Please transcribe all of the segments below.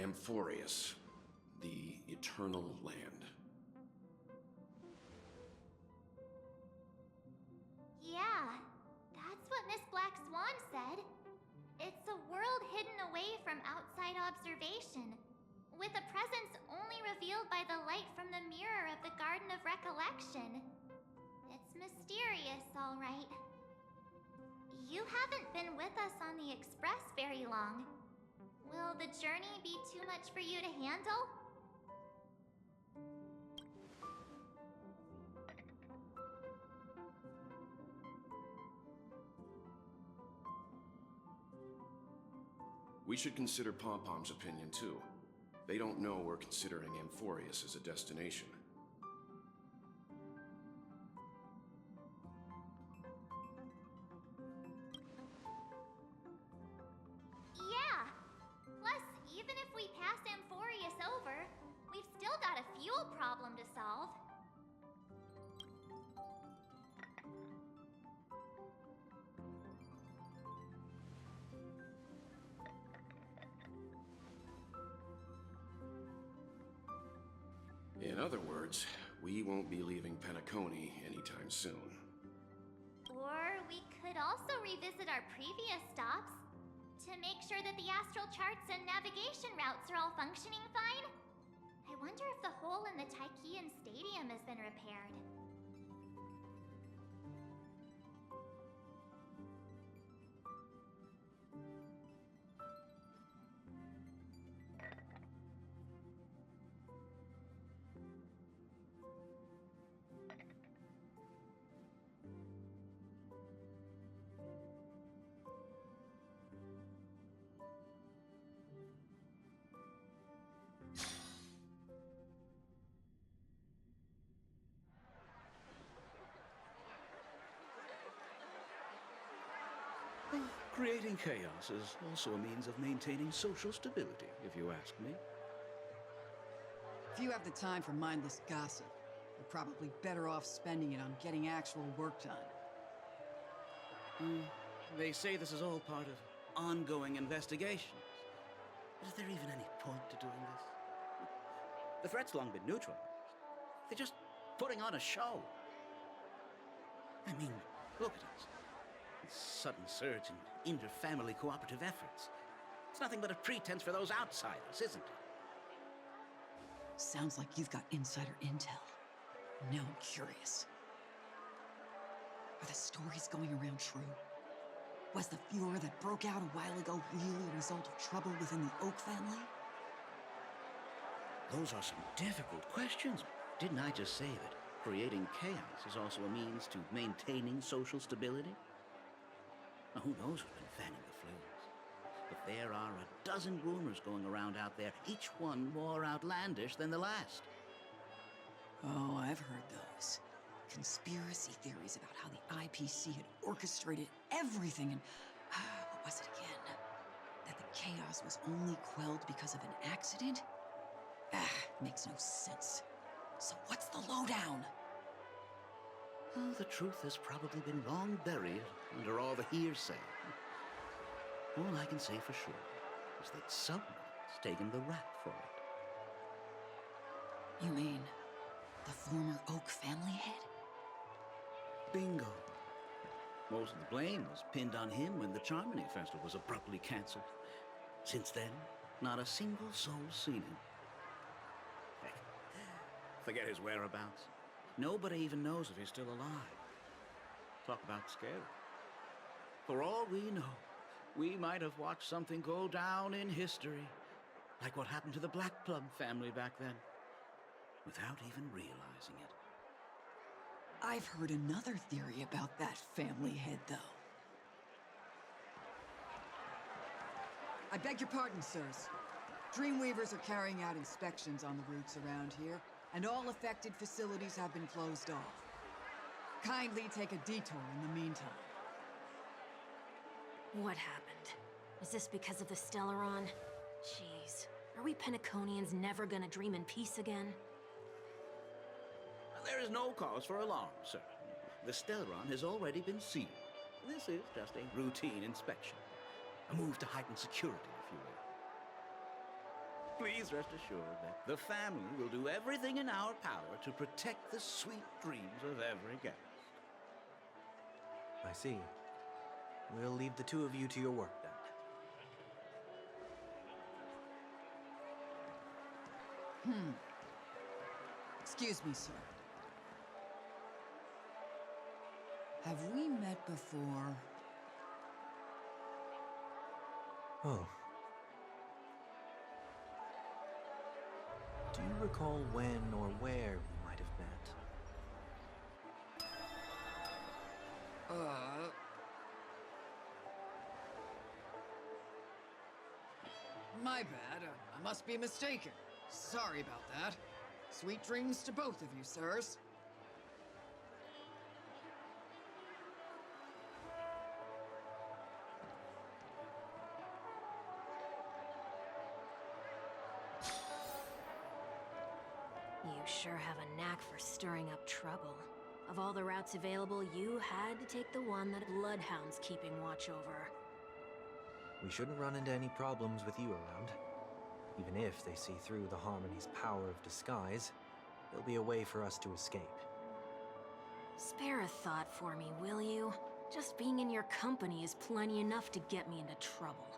Amphoreus, the Eternal Land. Yeah, that's what Miss Black Swan said. It's a world hidden away from outside observation, with a presence only revealed by the light from the mirror of the Garden of Recollection. It's mysterious, all right. You haven't been with us on the Express very long. Will the journey be too much for you to handle? We should consider Pom-Pom's opinion too. They don't know we're considering Amphoreus as a destination. Yeah! Plus, even if we pass Amphoreus over, we've still got a fuel problem to solve. In other words, we won't be leaving Penacony anytime soon. Or we could also revisit our previous stops to make sure that the astral charts and navigation routes are all functioning fine. I wonder if the hole in the Taikian Stadium has been repaired. Creating chaos is also a means of maintaining social stability, if you ask me. If you have the time for mindless gossip, you're probably better off spending it on getting actual work done. They say this is all part of ongoing investigations. But is there even any point to doing this? The threat's long been neutralized. They're just putting on a show. I mean, look at us. This sudden surge in inter-family cooperative efforts. It's nothing but a pretense for those outsiders, isn't it? Sounds like you've got insider intel. Now I'm curious. Are the stories going around true? Was the furor that broke out a while ago really a result of trouble within the Oak family? Those are some difficult questions. Didn't I just say that creating chaos is also a means to maintaining social stability? Now, who knows who's been fanning the flames? But there are a dozen rumors going around out there, each one more outlandish than the last. Oh, I've heard those. Conspiracy theories about how the IPC had orchestrated everything and... what was it again? That the chaos was only quelled because of an accident? Makes no sense. So what's the lowdown? Well, the truth has probably been long buried under all the hearsay. All I can say for sure is that someone's taken the rap for it. You mean the former Oak family head? Bingo. Most of the blame was pinned on him when the Charmony Festival was abruptly cancelled. Since then, not a single soul's seen him. Heck, forget his whereabouts. Nobody even knows if he's still alive. Talk about scary. For all we know, we might have watched something go down in history, like what happened to the Black Plum family back then, without even realizing it. I've heard another theory about that family head, though. I beg your pardon, sirs. Dreamweavers are carrying out inspections on the routes around here, and all affected facilities have been closed off. Kindly take a detour in the meantime. What happened? Is this because of the Stellaron? Jeez, are we Penaconians never gonna dream in peace again? There is no cause for alarm, sir. The Stellaron has already been sealed. This is just a routine inspection. A move to heighten security, if you Please rest assured that the family will do everything in our power to protect the sweet dreams of every guest. I see. We'll leave the two of you to your work then. Excuse me, sir. Have we met before? Oh. Do you recall when or where we might have met? My bad. I must be mistaken. Sorry about that. Sweet dreams to both of you, sirs. You sure have a knack for stirring up trouble. Of all the routes available, you had to take the one that Bloodhound's keeping watch over. We shouldn't run into any problems with you around. Even if they see through the Harmony's power of disguise, there'll be a way for us to escape. Spare a thought for me, will you? Just being in your company is plenty enough to get me into trouble,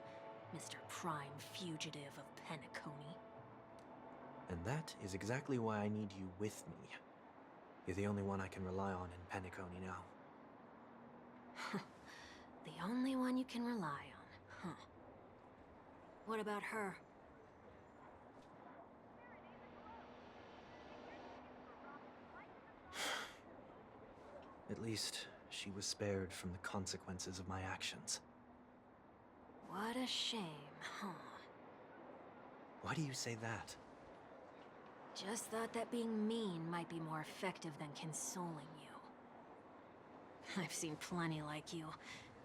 Mr. Prime Fugitive of Penacony. And that is exactly why I need you with me. You're the only one I can rely on in Penacony now. The only one you can rely on, huh? What about her? At least, she was spared from the consequences of my actions. What a shame, huh? Why do you say that? Just thought that being mean might be more effective than consoling you. I've seen plenty like you,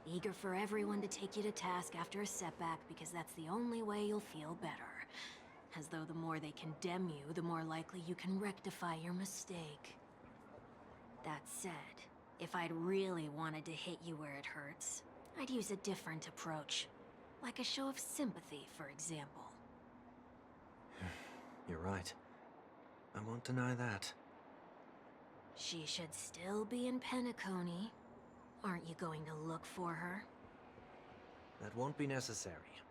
eager for everyone to take you to task after a setback because that's the only way you'll feel better. As though the more they condemn you, the more likely you can rectify your mistake. That said, if I'd really wanted to hit you where it hurts, I'd use a different approach. Like a show of sympathy, for example. You're right. I won't deny that. She should still be in Penacony. Aren't you going to look for her? That won't be necessary.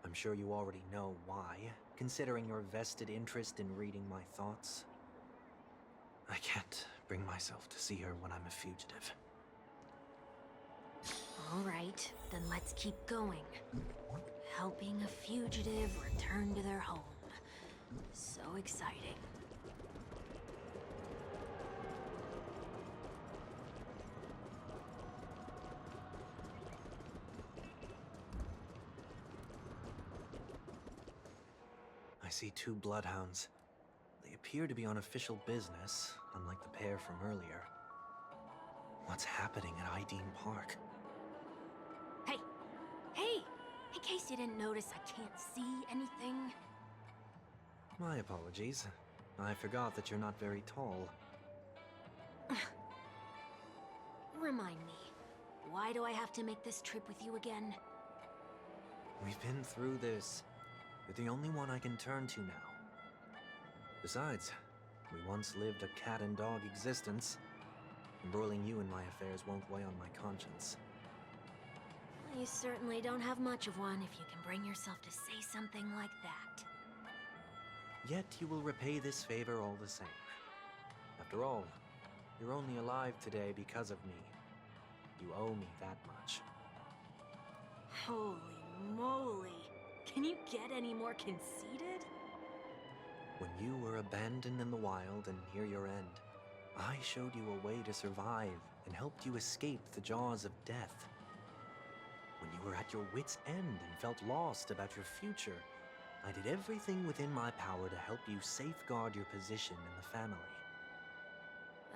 I'm sure you already know why, considering your vested interest in reading my thoughts. I can't bring myself to see her when I'm a fugitive. All right, then let's keep going. Helping a fugitive return to their home. So exciting. I see two bloodhounds. They appear to be on official business, unlike the pair from earlier. What's happening at Ideen Park? Hey! Hey! In case you didn't notice, I can't see anything. My apologies. I forgot that you're not very tall. Remind me, why do I have to make this trip with you again? We've been through this. You're the only one I can turn to now. Besides, we once lived a cat-and-dog existence. Embroiling you in my affairs won't weigh on my conscience. You certainly don't have much of one if you can bring yourself to say something like that. Yet you will repay this favor all the same. After all, you're only alive today because of me. You owe me that much. Holy moly! Can you get any more conceited? When you were abandoned in the wild and near your end, I showed you a way to survive and helped you escape the jaws of death. When you were at your wit's end and felt lost about your future, I did everything within my power to help you safeguard your position in the family.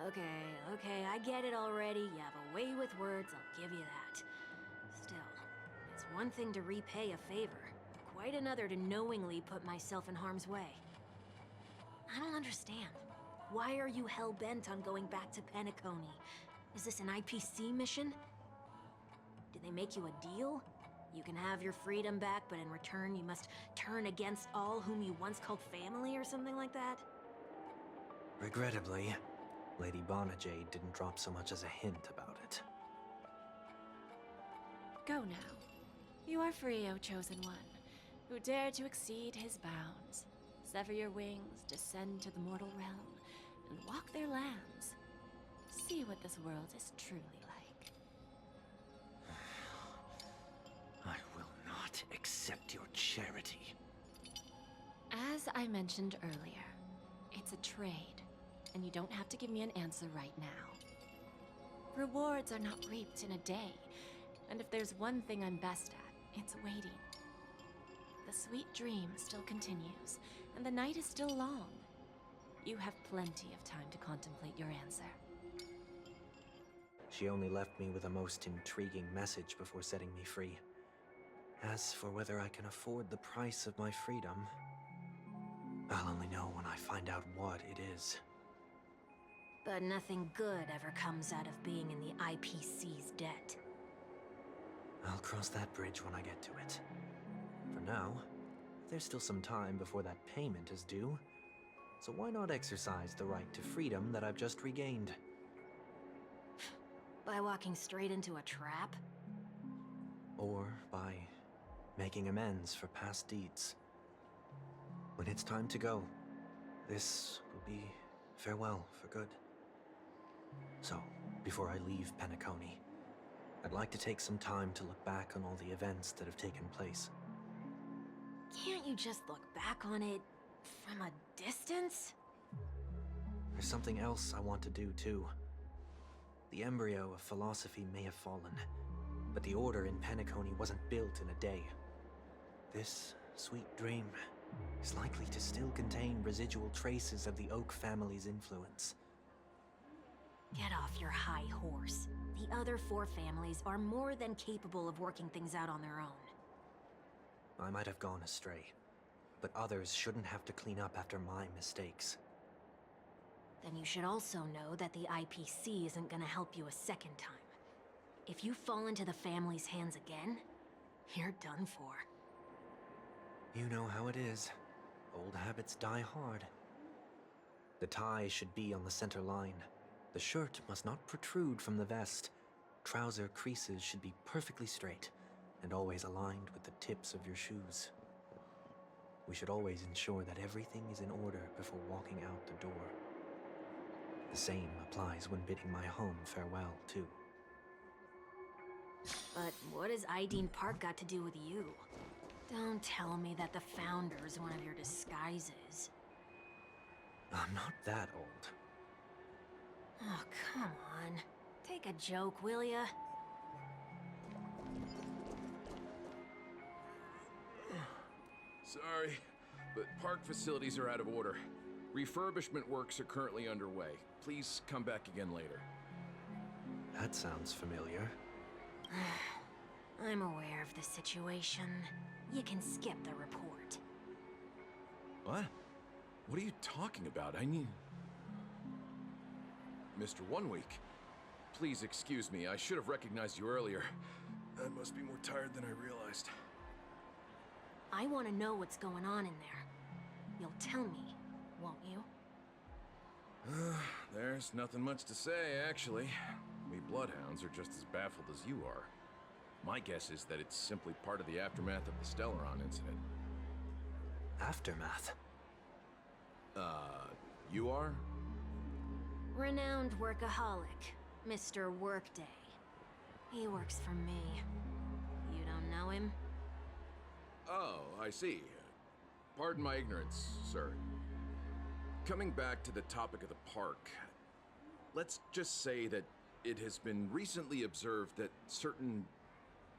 Okay, I get it already. You have a way with words, I'll give you that. Still, it's one thing to repay a favor, quite another to knowingly put myself in harm's way. I don't understand. Why are you hell-bent on going back to Penacony? Is this an IPC mission? Did they make you a deal? You can have your freedom back, but in return you must turn against all whom you once called family or something like that? Regrettably, Lady Bonajade didn't drop so much as a hint about it. Go now. You are free, O Chosen One, who dare to exceed his bounds, sever your wings, descend to the mortal realm, and walk their lands. See what this world is truly like. I will not accept your charity. As I mentioned earlier, it's a trade, and you don't have to give me an answer right now. Rewards are not reaped in a day, and if there's one thing I'm best at, it's waiting. The sweet dream still continues, and the night is still long. You have plenty of time to contemplate your answer. She only left me with a most intriguing message before setting me free. As for whether I can afford the price of my freedom, I'll only know when I find out what it is. But nothing good ever comes out of being in the IPC's debt. I'll cross that bridge when I get to it. For now, there's still some time before that payment is due, so why not exercise the right to freedom that I've just regained? By walking straight into a trap? Or by making amends for past deeds. When it's time to go, this will be farewell for good. So, before I leave Penacony, I'd like to take some time to look back on all the events that have taken place. Can't you just look back on it from a distance? There's something else I want to do too. The embryo of philosophy may have fallen, but the order in Penacony wasn't built in a day. This sweet dream is likely to still contain residual traces of the Oak family's influence. Get off your high horse. The other four families are more than capable of working things out on their own. I might have gone astray, but others shouldn't have to clean up after my mistakes. Then you should also know that the IPC isn't gonna help you a second time. If you fall into the family's hands again, you're done for. You know how it is. Old habits die hard. The tie should be on the center line. The shirt must not protrude from the vest. Trouser creases should be perfectly straight, and always aligned with the tips of your shoes. We should always ensure that everything is in order before walking out the door. The same applies when bidding my home farewell, too. But what has Ideen Park got to do with you? Don't tell me that the Founder's one of your disguises. I'm not that old. Oh, come on. Take a joke, will ya? Sorry, but park facilities are out of order. Refurbishment works are currently underway. Please come back again later. That sounds familiar. I'm aware of the situation. You can skip the report. What? What are you talking about? I mean... Mr. 1 Week, please excuse me. I should have recognized you earlier. I must be more tired than I realized. I want to know what's going on in there. You'll tell me, won't you? There's nothing much to say, actually. We Bloodhounds are just as baffled as you are. My guess is that it's simply part of the aftermath of the Stellaron incident. Aftermath? You are? Renowned workaholic, Mr. Workday. He works for me. You don't know him? Oh, I see. Pardon my ignorance, sir. Coming back to the topic of the park, let's just say that it has been recently observed that certain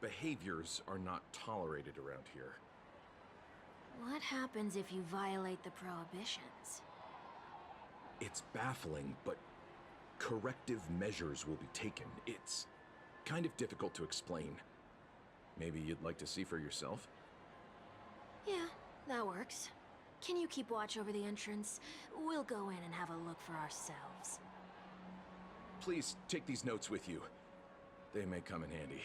behaviors are not tolerated around here. What happens if you violate the prohibitions? It's baffling, but corrective measures will be taken. It's kind of difficult to explain. Maybe you'd like to see for yourself? Yeah, that works. Can you keep watch over the entrance? We'll go in and have a look for ourselves. Please take these notes with you. They may come in handy.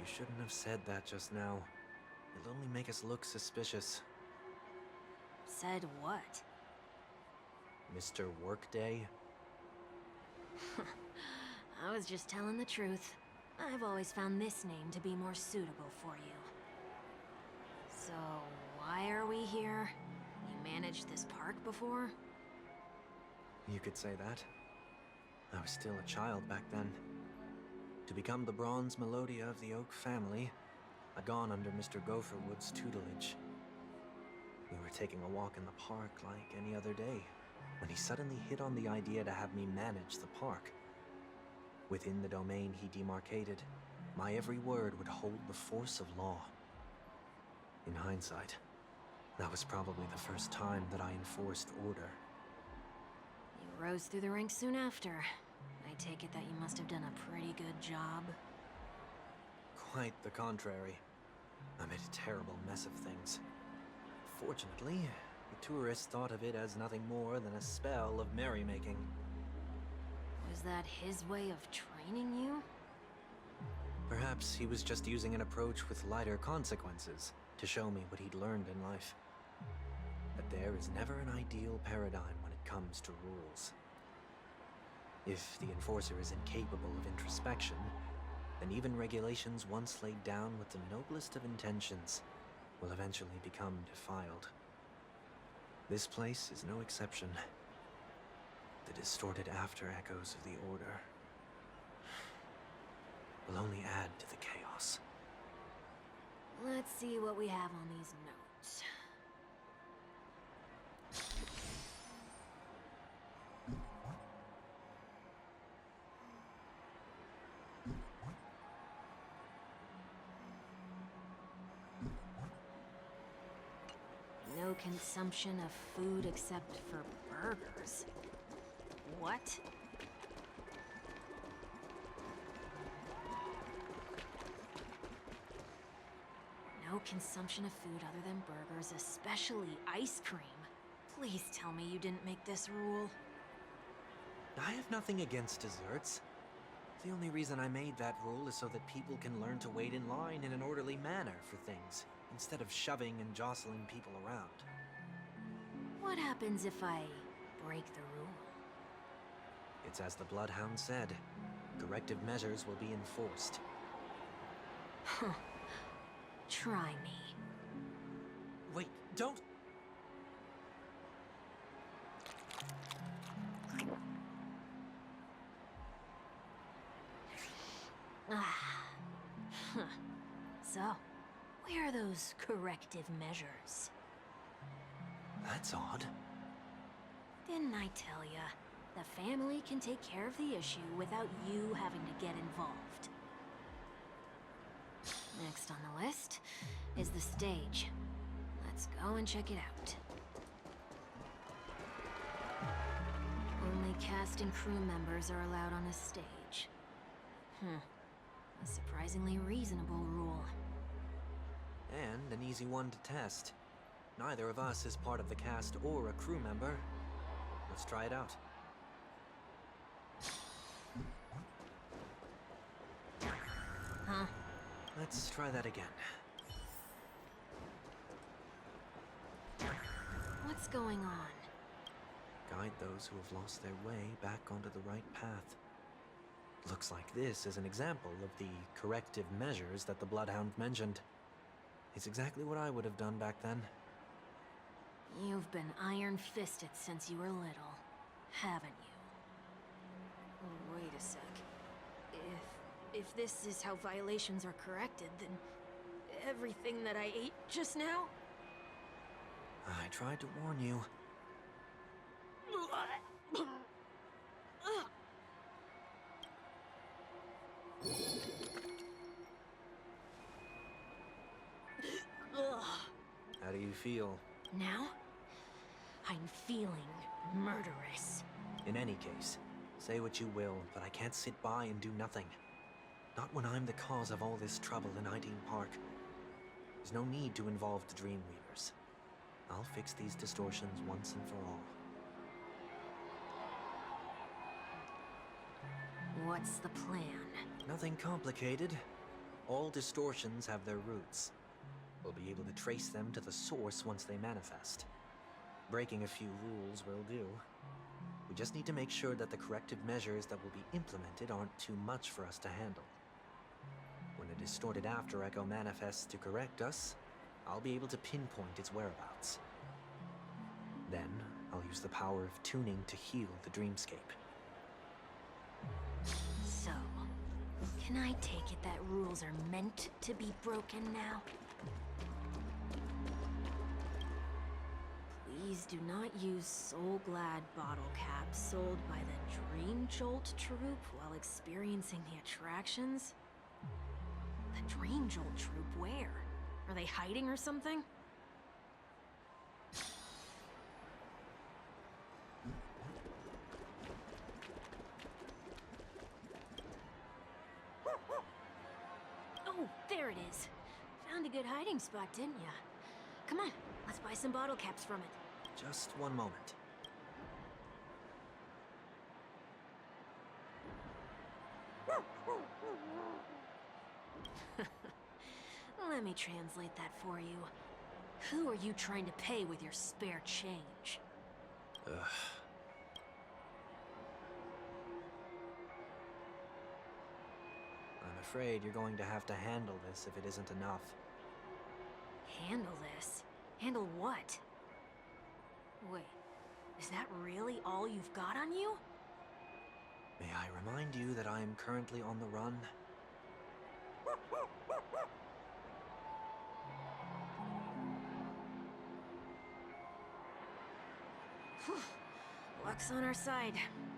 You shouldn't have said that just now. It'll only make us look suspicious. Said what? Mr. Workday? I was just telling the truth. I've always found this name to be more suitable for you. So, why are we here? You managed this park before? You could say that. I was still a child back then. To become the bronze Melodia of the Oak family, I'd gone under Mr. Gopherwood's tutelage. We were taking a walk in the park like any other day, when he suddenly hit on the idea to have me manage the park. Within the domain he demarcated, my every word would hold the force of law. In hindsight, that was probably the first time that I enforced order. You rose through the ranks soon after. I take it that you must have done a pretty good job. Quite the contrary. I made a terrible mess of things. Fortunately, the tourist thought of it as nothing more than a spell of merrymaking. Was that his way of training you? Perhaps he was just using an approach with lighter consequences to show me what he'd learned in life. That there is never an ideal paradigm when it comes to rules. If the enforcer is incapable of introspection, then even regulations once laid down with the noblest of intentions will eventually become defiled. This place is no exception. The distorted after-echoes of the Order will only add to the chaos. Let's see what we have on these notes. No consumption of food except for burgers. What? No consumption of food other than burgers, especially ice cream. Please tell me you didn't make this rule. I have nothing against desserts. The only reason I made that rule is so that people can learn to wait in line in an orderly manner for things, instead of shoving and jostling people around. What happens if I break the rule? It's as the Bloodhound said. Corrective measures will be enforced. Huh. Try me. Wait, don't! Huh. So, where are those corrective measures? That's odd. Didn't I tell ya? The family can take care of the issue without you having to get involved. Next on the list is the stage. Let's go and check it out. Only cast and crew members are allowed on the stage. A surprisingly reasonable rule. And an easy one to test. Neither of us is part of the cast or a crew member. Let's try it out. Huh? Let's try that again. What's going on? Guide those who have lost their way back onto the right path. Looks like this is an example of the corrective measures that the Bloodhound mentioned. It's exactly what I would have done back then. You've been iron-fisted since you were little, haven't you? Wait a sec. If this is how violations are corrected, then everything that I ate just now? I tried to warn you. How do you feel? Now? I'm feeling murderous. In any case, say what you will, but I can't sit by and do nothing. Not when I'm the cause of all this trouble in Ideen Park. There's no need to involve the Dreamweavers. I'll fix these distortions once and for all. What's the plan? Nothing complicated. All distortions have their roots. We'll be able to trace them to the source once they manifest. Breaking a few rules will do. We just need to make sure that the corrective measures that will be implemented aren't too much for us to handle. When a distorted after echo manifests to correct us, I'll be able to pinpoint its whereabouts. Then, I'll use the power of tuning to heal the dreamscape. So, can I take it that rules are meant to be broken now? Please do not use Soul Glad bottle caps sold by the Dream Jolt troupe while experiencing the attractions. The Dream Jolt troupe, where? Are they hiding or something? Oh, there it is. Found a good hiding spot, didn't ya? Come on, let's buy some bottle caps from it. Just one moment. Let me translate that for you. Who are you trying to pay with your spare change? Ugh. I'm afraid you're going to have to handle this if it isn't enough. Handle this? Handle what? Wait, is that really all you've got on you? May I remind you that I am currently on the run? Whew. Luck's on our side.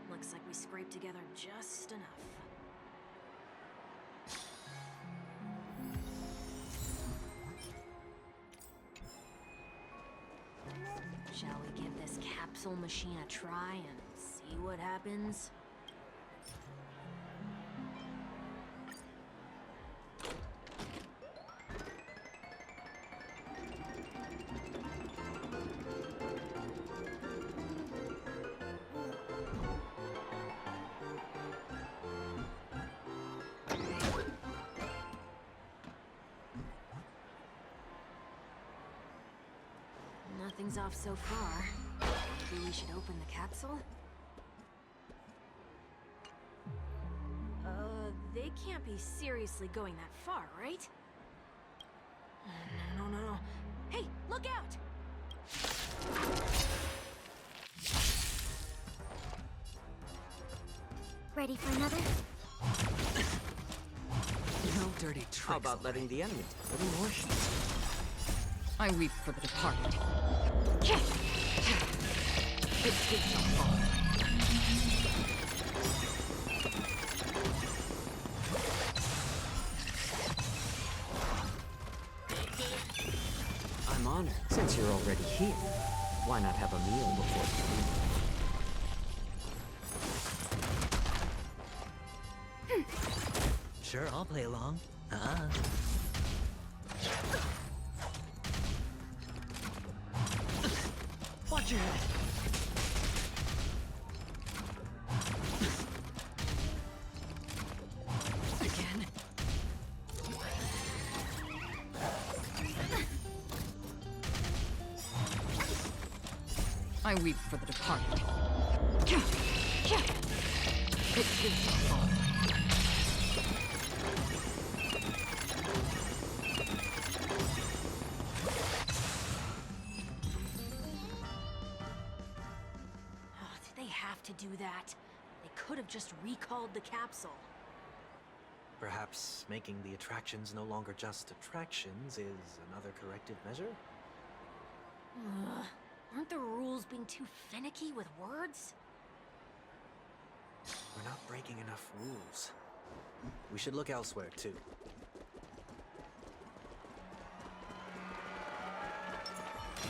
Looks like we scraped together just enough. Shall we give this capsule machine a try and see what happens? Nothing's off so far. Maybe we should open the capsule? They can't be seriously going that far, right? No. Hey, look out! Ready for another? No dirty tricks. How about letting the enemy take a little more shots? I weep for the departed. Yeah. It did not fall. I'm honored. Since you're already here, why not have a meal before you leave? Sure, I'll play along. Watch your head. Again. I weep for the departed. It did not fall. Did they have to do that? They could have just recalled the capsule. Perhaps making the attractions no longer just attractions is another corrective measure? Aren't the rules being too finicky with words? We're not breaking enough rules. We should look elsewhere, too.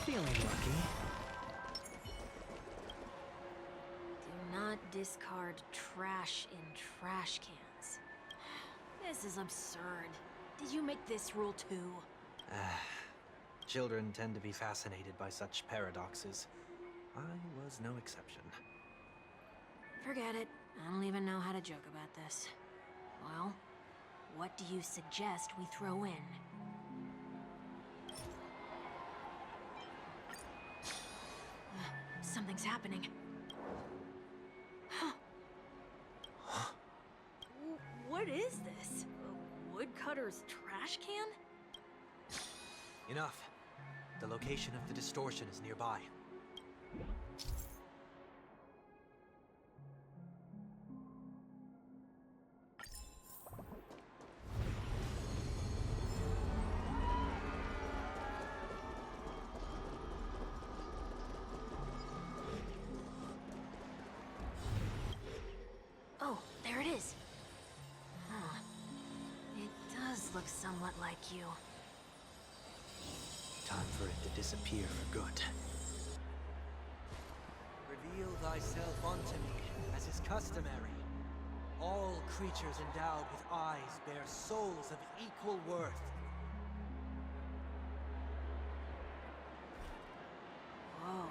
Feeling lucky. Do not discard trash in trash cans. This is absurd. Did you make this rule too? Children tend to be fascinated by such paradoxes. I was no exception. Forget it. I don't even know how to joke about this. Well, What do you suggest we throw in? Something's happening. What is this? A woodcutter's trash can? Enough. The location of the distortion is nearby. Oh, there it is. Huh. It does look somewhat like you. Time for it to disappear for good. Reveal thyself unto me, as is customary. All creatures endowed with eyes bear souls of equal worth. Whoa,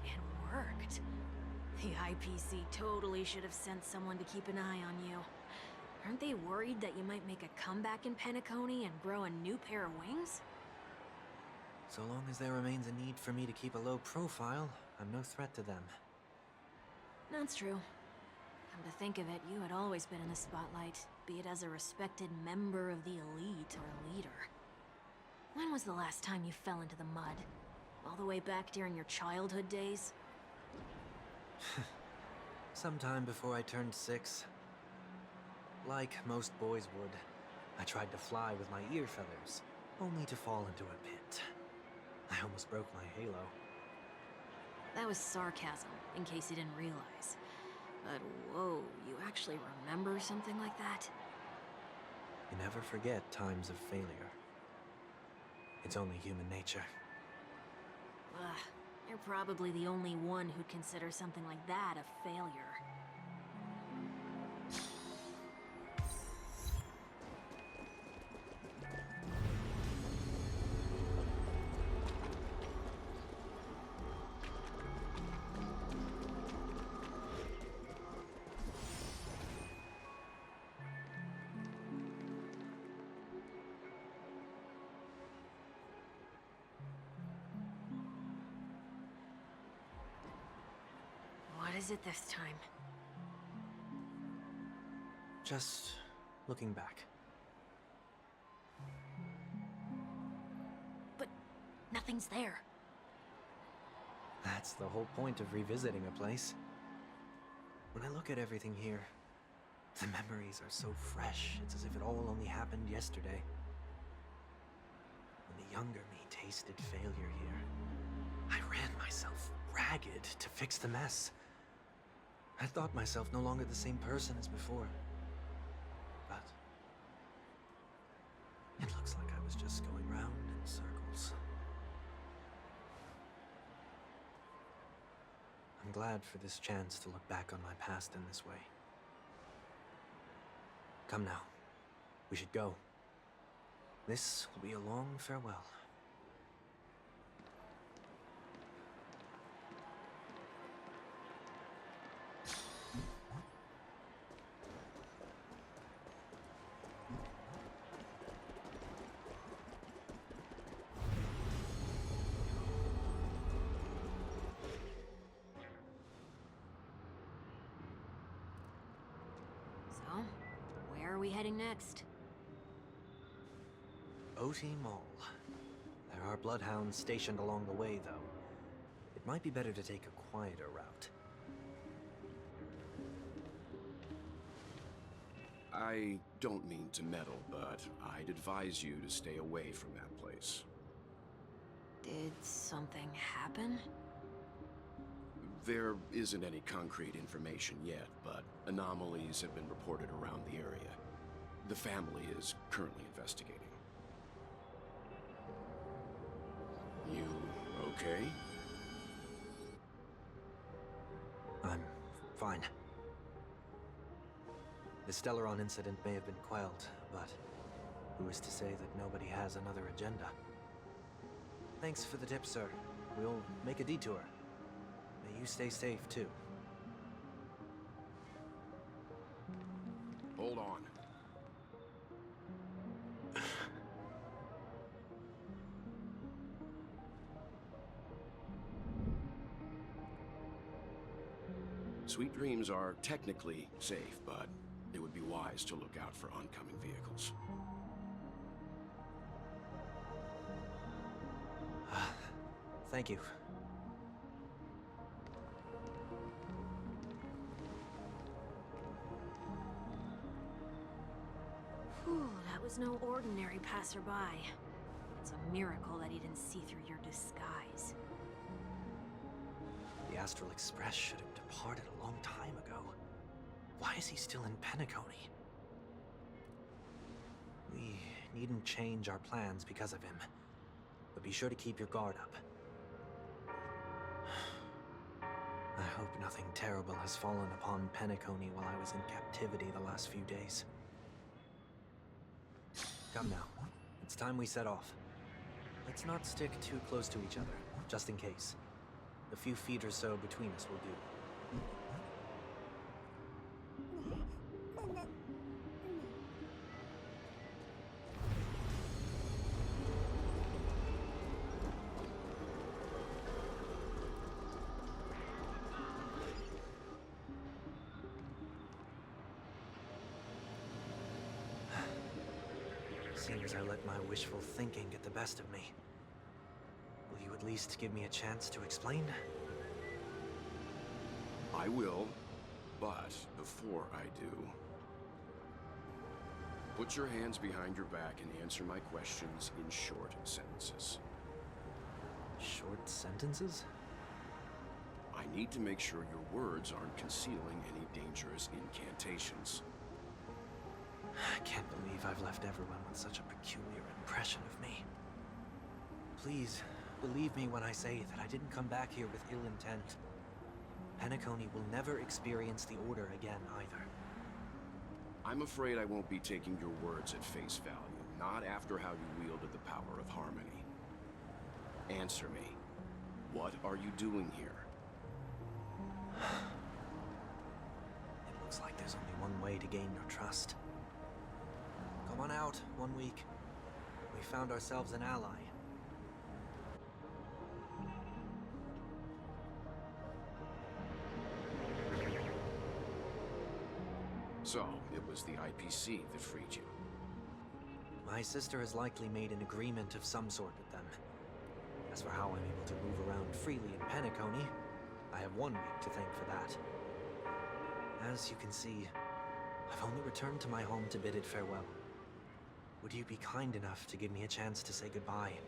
it worked. The IPC totally should have sent someone to keep an eye on you. Aren't they worried that you might make a comeback in Penacony and grow a new pair of wings? So long as there remains a need for me to keep a low profile, I'm no threat to them. That's true. Come to think of it, you had always been in the spotlight, be it as a respected member of the elite or leader. When was the last time you fell into the mud? All the way back during your childhood days? Sometime before I turned 6. Like most boys would, I tried to fly with my ear feathers, only to fall into a pit. I almost broke my halo. That was sarcasm, in case you didn't realize. But whoa, you actually remember something like that? You never forget times of failure. It's only human nature. Ugh, you're probably the only one who'd consider something like that a failure. What is it this time? Just looking back. But nothing's there. That's the whole point of revisiting a place. When I look at everything here, the memories are so fresh, it's as if it all only happened yesterday. When the younger me tasted failure here, I ran myself ragged to fix the mess. I thought myself no longer the same person as before. But it looks like I was just going round in circles. I'm glad for this chance to look back on my past in this way. Come now. We should go. This will be a long farewell. So, where are we heading next? OT Mall. There are bloodhounds stationed along the way, though. It might be better to take a quieter route. I don't mean to meddle, but I'd advise you to stay away from that place. Did something happen? There isn't any concrete information yet, but anomalies have been reported around the area. The family is currently investigating. You okay? I'm fine. The Stellaron incident may have been quelled, but who is to say that nobody has another agenda? Thanks for the tip, sir. We'll make a detour. May you stay safe, too. Hold on. Sweet Dreams are technically safe, but it would be wise to look out for oncoming vehicles. Thank you. Whew, that was no ordinary passerby. It's a miracle that he didn't see through your disguise. The Astral Express should have departed a long time ago. Why is he still in Penacony? We needn't change our plans because of him, but be sure to keep your guard up. I hope nothing terrible has fallen upon Penacony while I was in captivity the last few days. Come now, it's time we set off. Let's not stick too close to each other, just in case. A few feet or so between us will do. Seems I let my wishful thinking get the best of me. Will you at least give me a chance to explain? I will, but before I do, put your hands behind your back and answer my questions in short sentences. Short sentences? I need to make sure your words aren't concealing any dangerous incantations. I can't believe I've left everyone with such a peculiar impression of me. Please, believe me when I say that I didn't come back here with ill intent. Penacony will never experience the Order again, either. I'm afraid I won't be taking your words at face value, not after how you wielded the power of harmony. Answer me. What are you doing here? It looks like there's only one way to gain your trust. Come on out, 1 week. We found ourselves an ally. So, it was the IPC that freed you. My sister has likely made an agreement of some sort with them. As for how I'm able to move around freely in Penacony, I have 1 week to thank for that. As you can see, I've only returned to my home to bid it farewell. Would you be kind enough to give me a chance to say goodbye,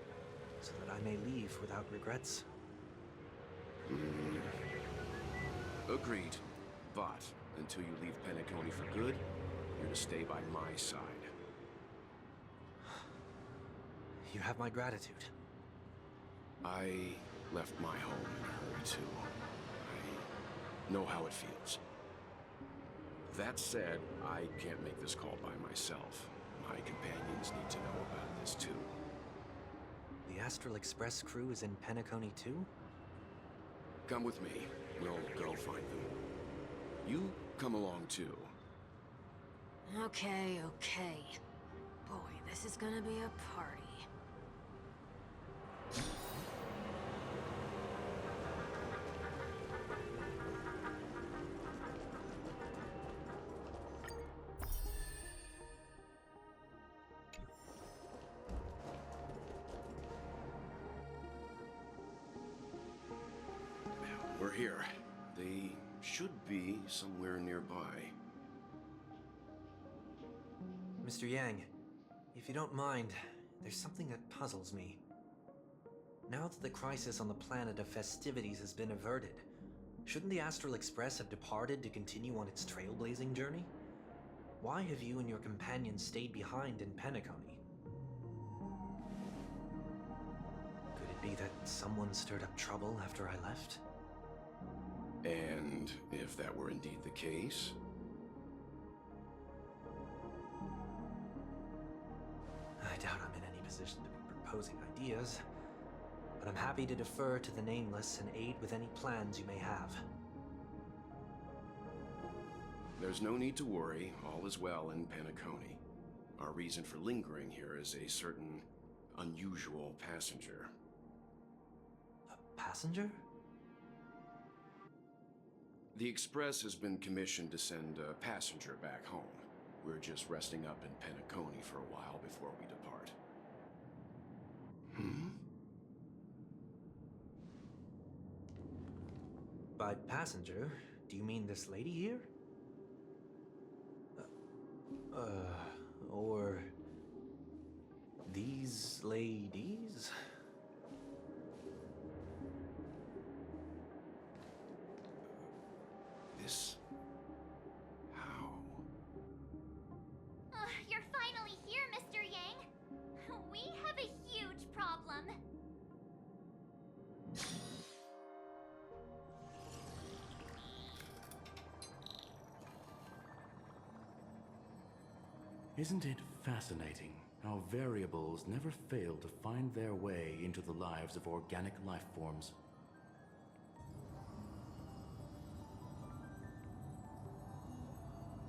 so that I may leave without regrets? Agreed. But until you leave Penacony for good, you're to stay by my side. You have my gratitude. I left my home in a hurry, too. I know how it feels. That said, I can't make this call by myself. My companions need to know about this, too. The Astral Express crew is in Penacony, too? Come with me. We'll go find them. You come along, too. Okay. Boy, this is gonna be a party. We're here. They should be somewhere nearby. Mr. Yang, if you don't mind, there's something that puzzles me. Now that the crisis on the planet of festivities has been averted, shouldn't the Astral Express have departed to continue on its trailblazing journey? Why have you and your companions stayed behind in Penacony? Could it be that someone stirred up trouble after I left? And if that were indeed the case? I doubt I'm in any position to be proposing ideas, but I'm happy to defer to the Nameless and aid with any plans you may have. There's no need to worry. All is well in Penacony. Our reason for lingering here is a certain unusual passenger. A passenger? The Express has been commissioned to send a passenger back home. We're just resting up in Penacony for a while before we depart. By passenger, do you mean this lady here? Or these ladies? This... how? You're finally here, Mr. Yang. We have a huge problem. Isn't it fascinating how variables never fail to find their way into the lives of organic life forms?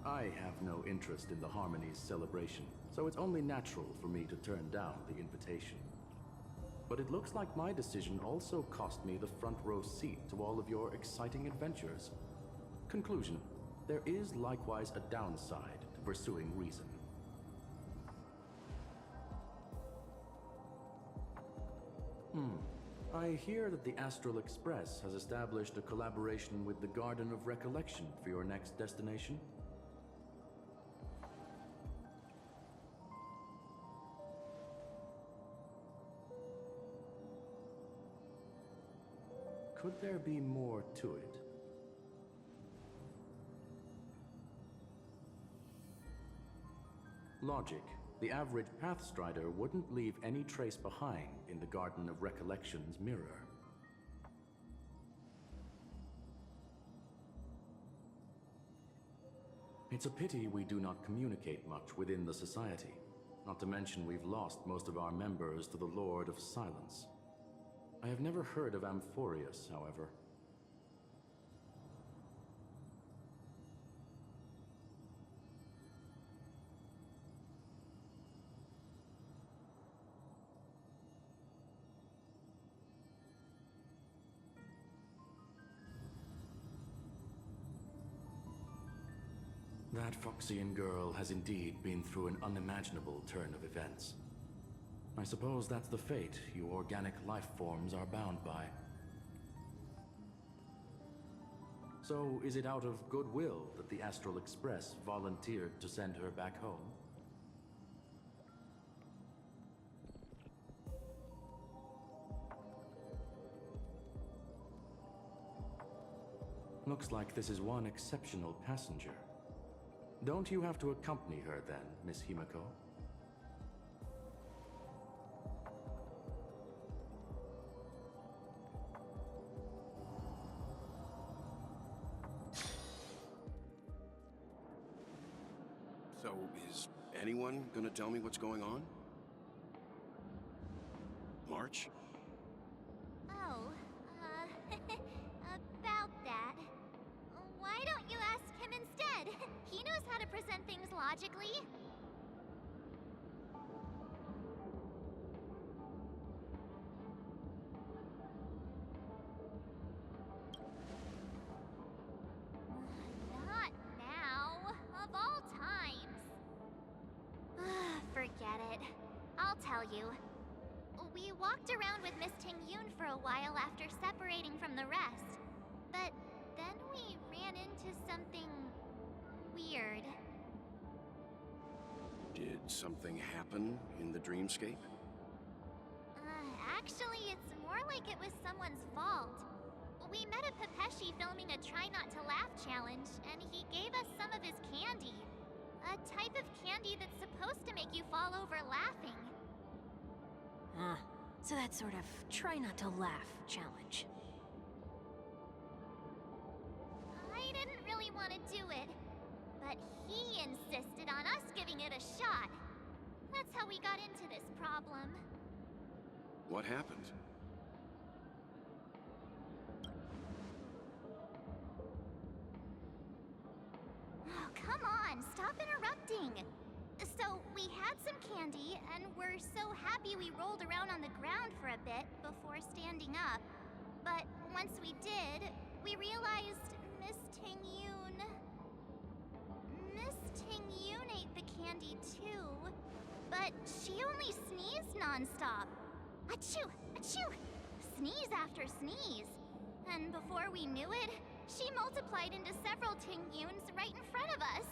I have no interest in the Harmony's celebration, so it's only natural for me to turn down the invitation. But it looks like my decision also cost me the front row seat to all of your exciting adventures. Conclusion: there is likewise a downside to pursuing reason. I hear that the Astral Express has established a collaboration with the Garden of Recollection for your next destination. Could there be more to it? Logic. The average Pathstrider wouldn't leave any trace behind in the Garden of Recollection's mirror. It's a pity we do not communicate much within the Society. Not to mention we've lost most of our members to the Lord of Silence. I have never heard of Amphoreus, however. That Foxian girl has indeed been through an unimaginable turn of events. I suppose that's the fate you organic life forms are bound by. So, is it out of goodwill that the Astral Express volunteered to send her back home? Looks like this is one exceptional passenger. Don't you have to accompany her then, Miss Himiko? So, is anyone gonna tell me what's going on? March? Oh, about that. Why don't you ask him instead? He knows how to present things logically. Not now. Of all times. Forget it. I'll tell you. We walked around with Miss Tingyun for a while after separating from the rest. But then we ran into something weird. Did something happen in the dreamscape? Actually, it's more like it was someone's fault. We met a Pepeshi filming a Try Not to Laugh challenge, and he gave us some of his candy. A type of candy that's supposed to make you fall over laughing. So that sort of try not to laugh challenge. I didn't really want to do it, but he insisted on us giving it a shot. That's how we got into this problem. What happened? Oh, come on, stop interrupting. So, we had some candy, and we're so happy we rolled around on the ground for a bit before standing up. But once we did, we realized Miss Tingyun. Miss Tingyun ate the candy too, but she only sneezed nonstop. Achoo! Achoo! Sneeze after sneeze. And before we knew it, she multiplied into several Tingyuns right in front of us.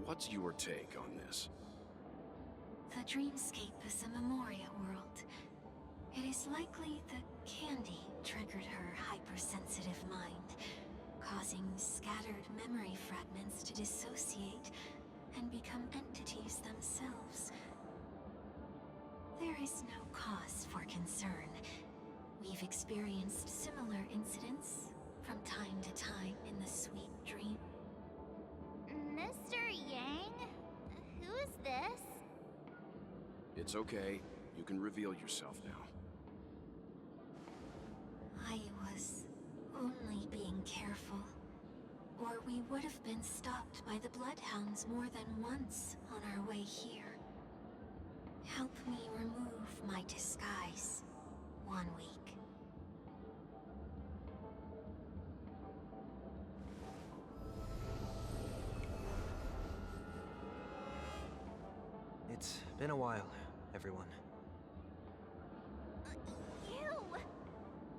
What's your take on this? The dreamscape is a Memoria world. It is likely the candy triggered her hypersensitive mind, causing scattered memory fragments to dissociate and become entities themselves. There is no cause for concern. We've experienced similar incidents from time to time in the sweet dream. Mr. Yang? Who's this? It's okay. You can reveal yourself now. I was only being careful, or we would have been stopped by the Bloodhounds more than once on our way here. Help me remove my disguise. 1 week. It's been a while, everyone. You!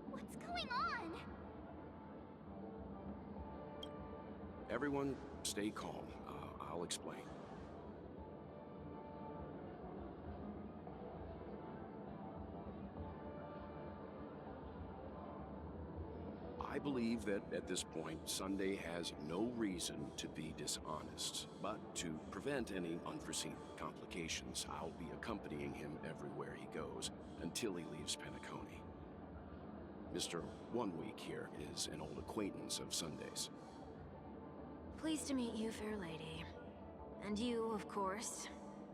What's going on? Everyone, stay calm. I'll explain. I believe that at this point, Sunday has no reason to be dishonest. But to prevent any unforeseen complications, I'll be accompanying him everywhere he goes until he leaves Penacony. Mr. 1 Week here is an old acquaintance of Sunday's. Pleased to meet you, fair lady. And you, of course.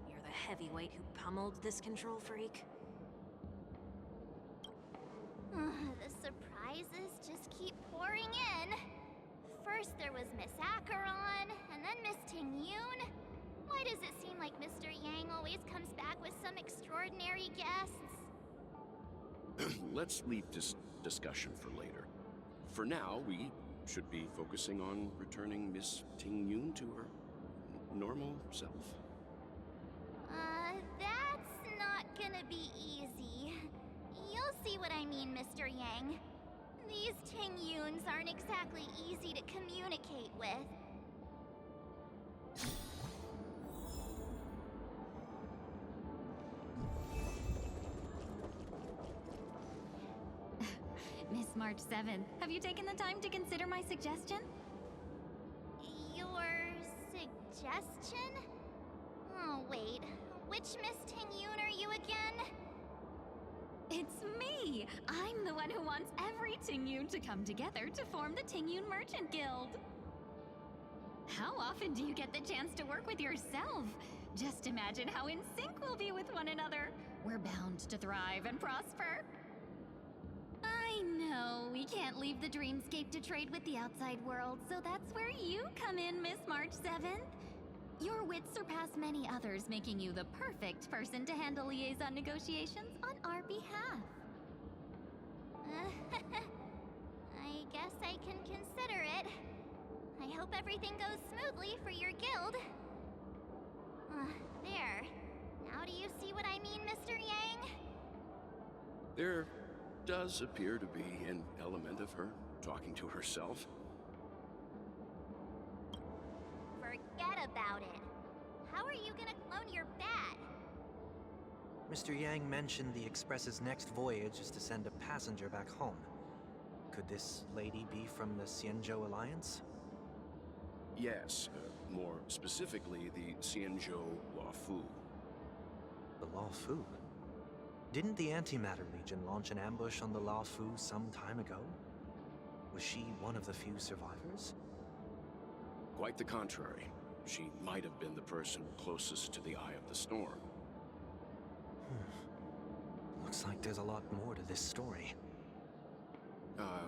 You're the heavyweight who pummeled this control freak. The surprises just keep pouring in. First there was Miss Acheron, and then Miss Tingyun. Why does it seem like Mr. Yang always comes back with some extraordinary guests? Let's leave this discussion for later. For now, we should be focusing on returning Miss Tingyun to her normal self. That's not gonna be easy. You'll see what I mean, Mr. Yang. These Tingyuns aren't exactly easy to communicate with. Miss March 7th, have you taken the time to consider my suggestion? Your suggestion? Oh, wait. Which Miss Tingyun are you again? It's me! I'm the one who wants every Tingyun to come together to form the Tingyun Merchant Guild. How often do you get the chance to work with yourself? Just imagine how in sync we'll be with one another. We're bound to thrive and prosper. I know, we can't leave the dreamscape to trade with the outside world, so that's where you come in, Miss March 7th. Your wits surpass many others, making you the perfect person to handle liaison negotiations on our behalf. I guess I can consider it. I hope everything goes smoothly for your guild. There. Now do you see what I mean, Mr. Yang? There does appear to be an element of her talking to herself. Forget about it. How are you gonna clone your bat? Mr. Yang mentioned the Express's next voyage is to send a passenger back home. Could this lady be from the Xianzhou Alliance? Yes, more specifically the Xianzhou Luofu. The Luofu? Didn't the Antimatter Legion launch an ambush on the Luofu some time ago? Was she one of the few survivors? Quite the contrary. She might have been the person closest to the eye of the storm. Looks like there's a lot more to this story.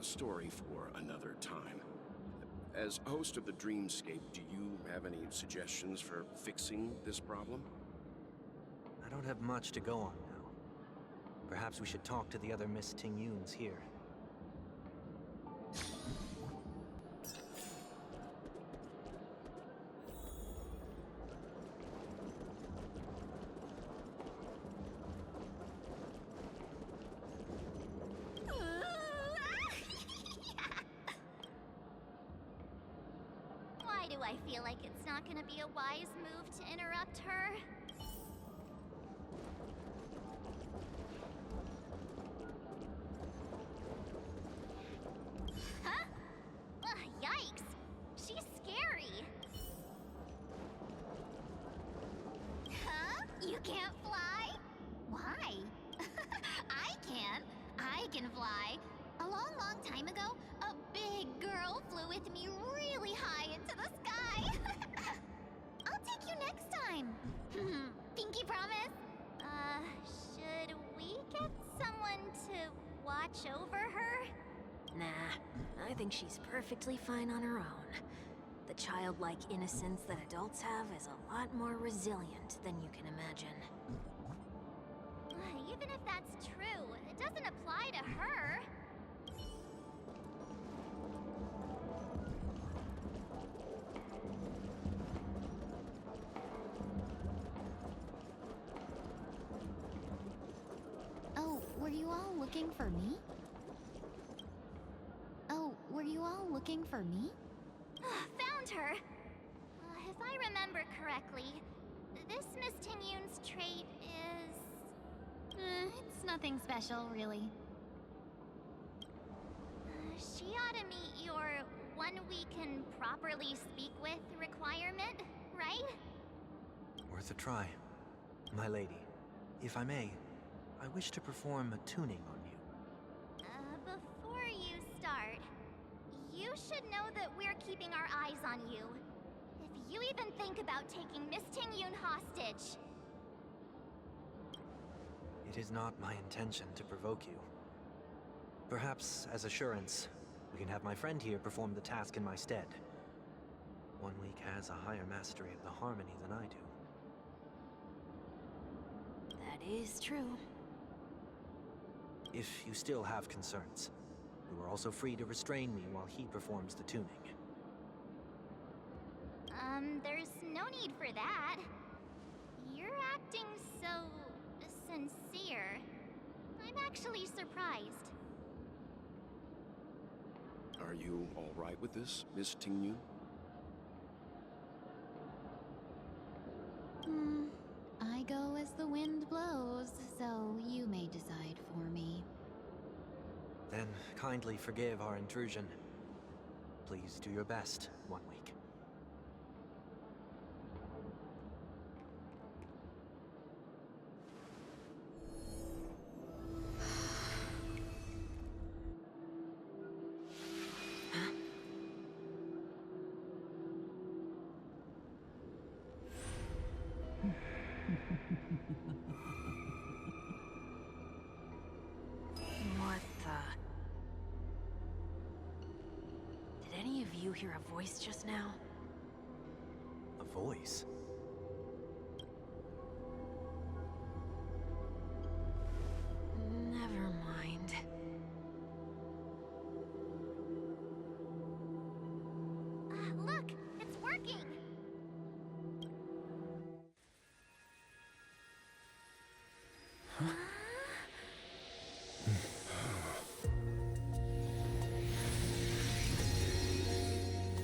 Story for another time. As host of the Dreamscape, do you have any suggestions for fixing this problem? I don't have much to go on now. Perhaps we should talk to the other Miss Tingyuns here. do I feel like it's not gonna be a wise move to interrupt her? Huh? Ugh, yikes! She's scary! Huh? You can't fly? Why? I can. I can fly. A long, long time ago, a big girl flew with me really high into the sky. I'll take you next time. Pinky promise? Should we get someone to watch over her? Nah, I think she's perfectly fine on her own. The childlike innocence that adults have is a lot more resilient than you can imagine. Even if that's true, it doesn't apply to her. Oh, were you all looking for me? Oh, were you all looking for me? Found her! If I remember correctly, this Miss Tingyun's trait is... It's nothing special, really. She ought to meet your one we can properly speak with requirement, right? Worth a try. My lady, if I may, I wish to perform a tuning on you. Before you start, you should know that we're keeping our eyes on you. If you even think about taking Miss Tingyun hostage... It is not my intention to provoke you. Perhaps, as assurance, we can have my friend here perform the task in my stead. One week has a higher mastery of the harmony than I do. That is true. If you still have concerns, you are also free to restrain me while he performs the tuning. There's no need for that. You're acting so... sincere. I'm actually surprised. Are you all right with this, Miss Tingyun? I go as the wind blows, so you may decide for me. Then kindly forgive our intrusion. Please do your best, one week. What the... Did any of you hear a voice just now? A voice? Never mind. Look! It's working!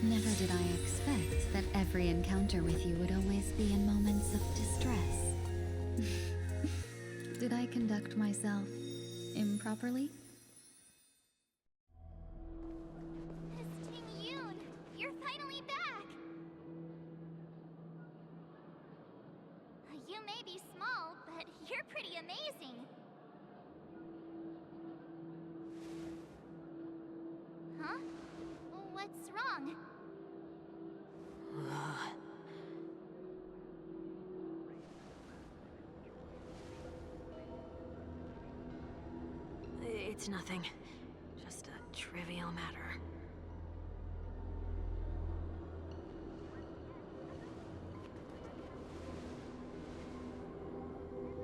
Never did I expect that every encounter with you would always be in moments of distress. Did I conduct myself improperly? Miss Tingyun, you're finally back! You may be small, but you're pretty amazing. Huh? What's wrong? It's nothing. Just a trivial matter.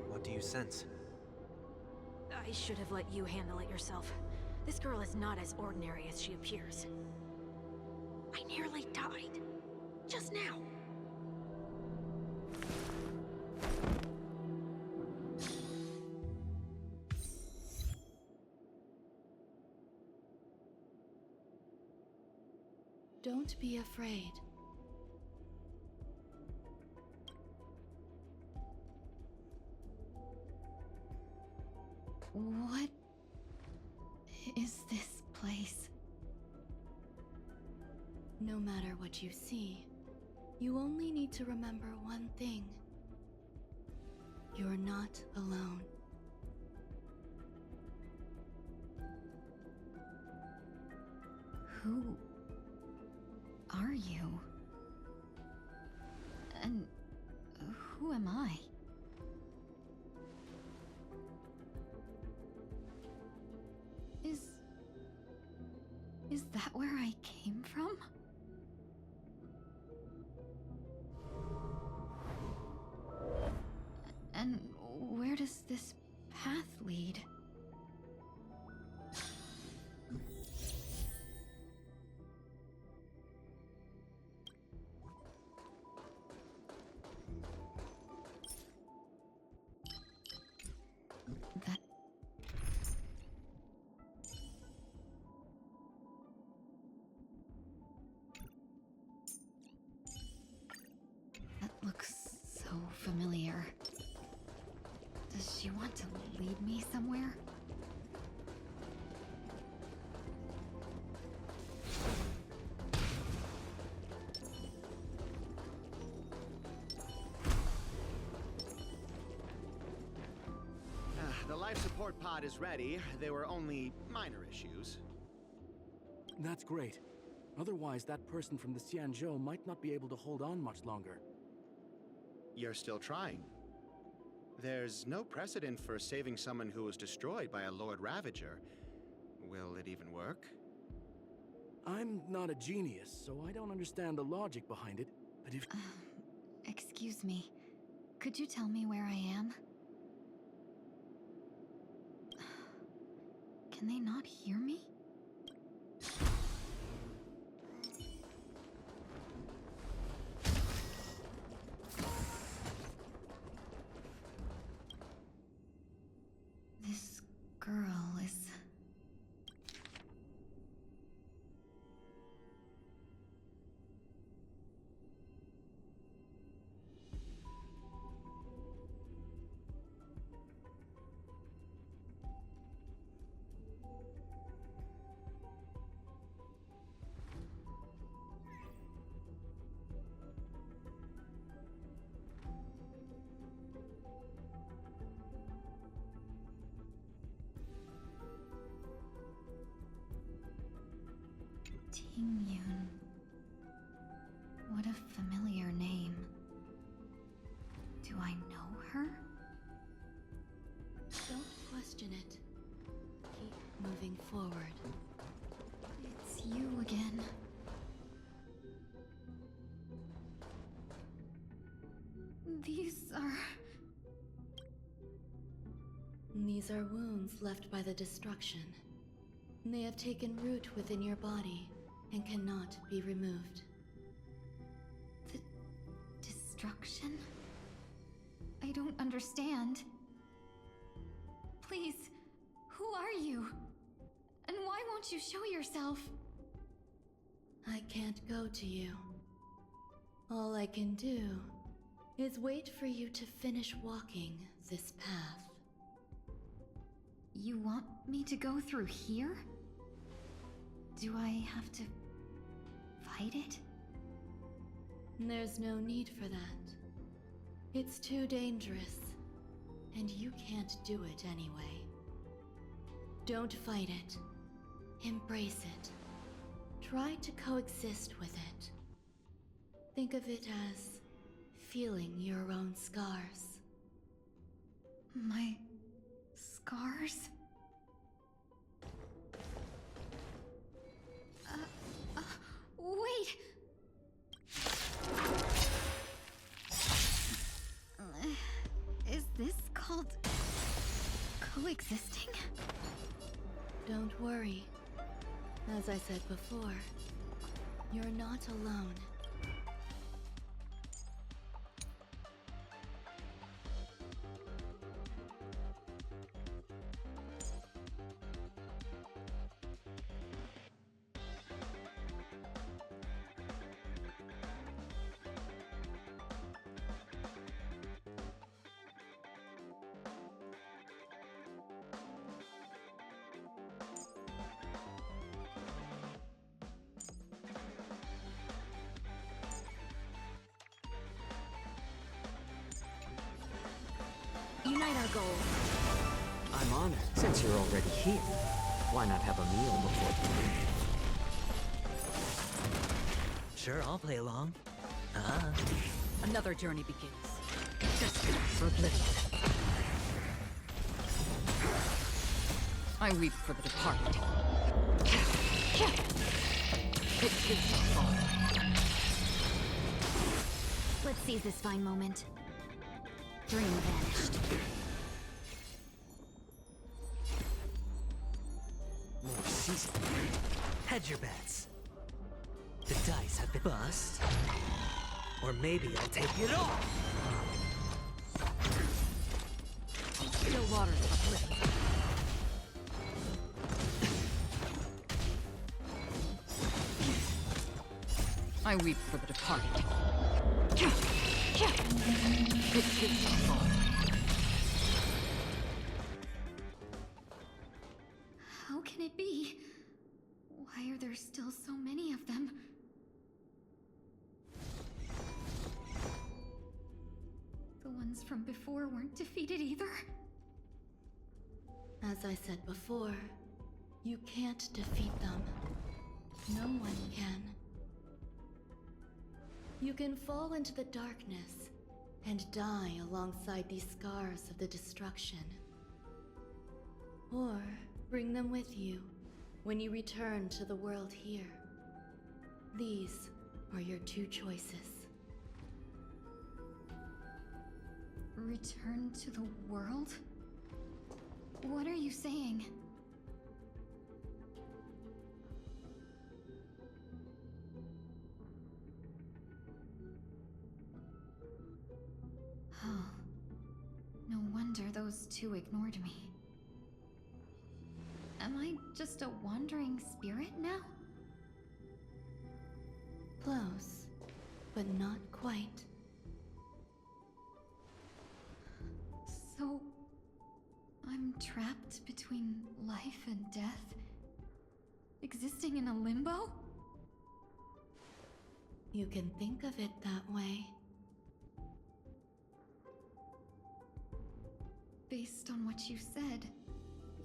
What do you sense? I should have let you handle it yourself. This girl is not as ordinary as she appears. I nearly died. Just now. Don't be afraid. No matter what you see, you only need to remember one thing. You're not alone. Who are you? And who am I? Is that where I came from? And where does this path lead? That looks so familiar. Does she want to lead me somewhere? The life support pod is ready. There were only minor issues. That's great. Otherwise, that person from the Xianzhou might not be able to hold on much longer. You're still trying. There's no precedent for saving someone who was destroyed by a Lord Ravager. Will it even work? I'm not a genius, so I don't understand the logic behind it, but if... Excuse me. Could you tell me where I am? Can they not hear me? This girl is... Tingyun. What a familiar name. Do I know her? Don't question it. Keep moving forward. It's you again. These are wounds left by the destruction. They have taken root within your body and cannot be removed. The destruction? I don't understand. Please, who are you? And why won't you show yourself? I can't go to you. All I can do is wait for you to finish walking this path. You want me to go through here? Do I have to fight it? There's no need for that. It's too dangerous, and you can't do it anyway. Don't fight it. Embrace it. Try to coexist with it. Think of it as feeling your own scars. My scars? Wait! Is this called coexisting? Don't worry. As I said before, you're not alone. reunite our goals. I'm honored. Since you're already here, why not have a meal before you leave? Sure, I'll play along. Another journey begins. Destined for oblivion. I weep for the departed. It takes a fall. Let's seize this fine moment. Dream vanished. More season. Hedge your bets. The dice have been bust. Or maybe I'll take it all. Still waters of oblivion. I weep for the departed. It takes a fall. How can it be? Why are there still so many of them? The ones from before weren't defeated either? As I said before, you can't defeat them. No one can. You can fall into the darkness and die alongside these scars of the destruction. Or bring them with you when you return to the world here. These are your two choices. Return to the world? What are you saying? Oh. No wonder those two ignored me. Am I just a wandering spirit now? Close, but not quite. So... I'm trapped between life and death? Existing in a limbo? You can think of it that way. Based on what you said,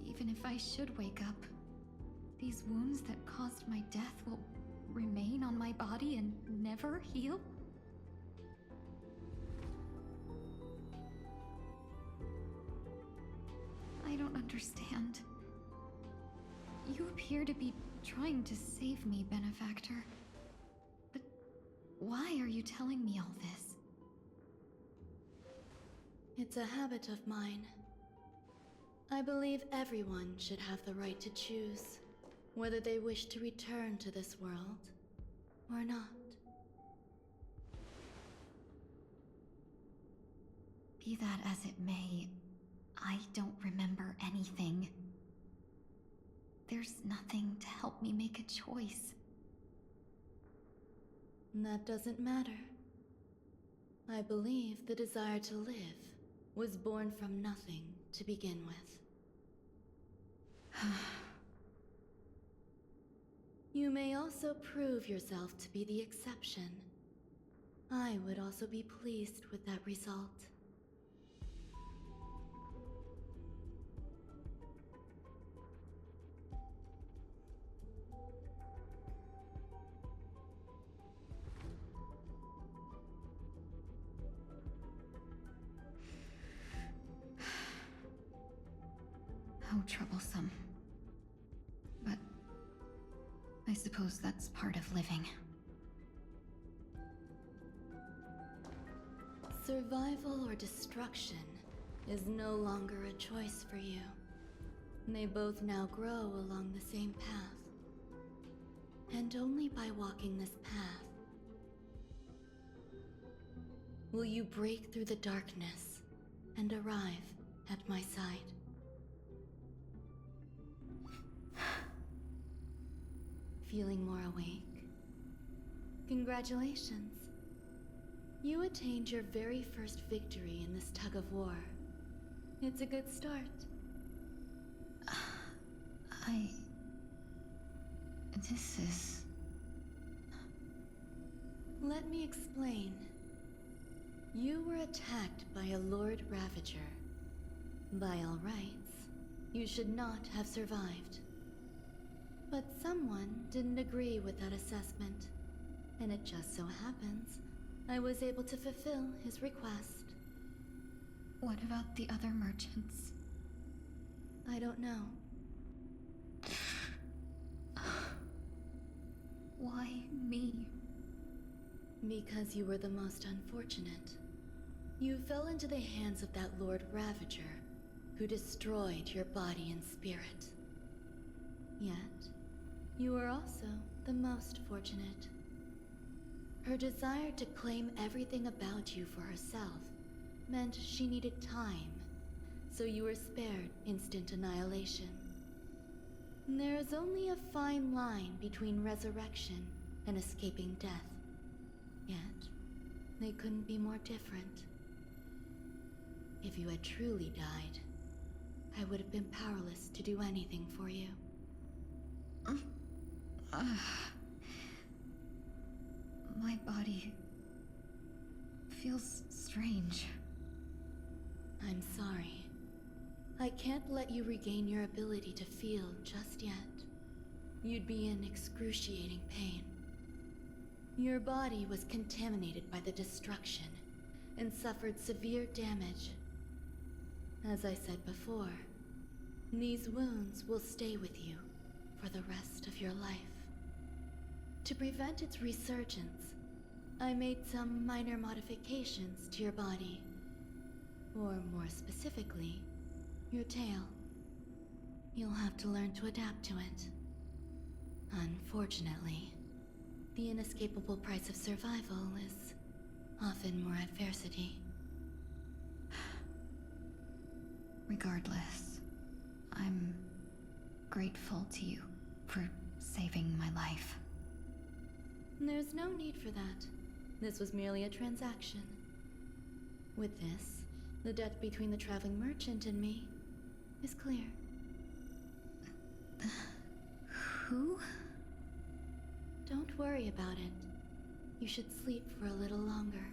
even if I should wake up, these wounds that caused my death will remain on my body and never heal? I don't understand. You appear to be trying to save me, Benefactor. But why are you telling me all this? It's a habit of mine. I believe everyone should have the right to choose whether they wish to return to this world or not. Be that as it may, I don't remember anything. There's nothing to help me make a choice. That doesn't matter. I believe the desire to live was born from nothing to begin with. You may also prove yourself to be the exception. I would also be pleased with that result. How troublesome. But I suppose that's part of living. Survival or destruction is no longer a choice for you. They both now grow along the same path. And only by walking this path will you break through the darkness and arrive at my side. Feeling more awake? Congratulations. You attained your very first victory in this tug of war. It's a good start. This is... Let me explain. You were attacked by a Lord Ravager, By all rights, you should not have survived. But someone didn't agree with that assessment, and it just so happens I was able to fulfill his request. What about the other merchants? I don't know. Why me? Because you were the most unfortunate. You fell into the hands of that Lord Ravager, who destroyed your body and spirit. Yet, you were also the most fortunate. Her desire to claim everything about you for herself meant she needed time, so you were spared instant annihilation. There is only a fine line between resurrection and escaping death. Yet, they couldn't be more different. If you had truly died, I would have been powerless to do anything for you. My body feels strange. I'm sorry. I can't let you regain your ability to feel just yet. You'd be in excruciating pain. Your body was contaminated by the destruction and suffered severe damage. As I said before, these wounds will stay with you for the rest of your life. To prevent its resurgence, I made some minor modifications to your body. Or more specifically, your tail. You'll have to learn to adapt to it. Unfortunately, the inescapable price of survival is often more adversity. Regardless, I'm grateful to you for saving my life. There's no need for that. This was merely a transaction. With this, the debt between the traveling merchant and me is clear. Who? Don't worry about it. You should sleep for a little longer.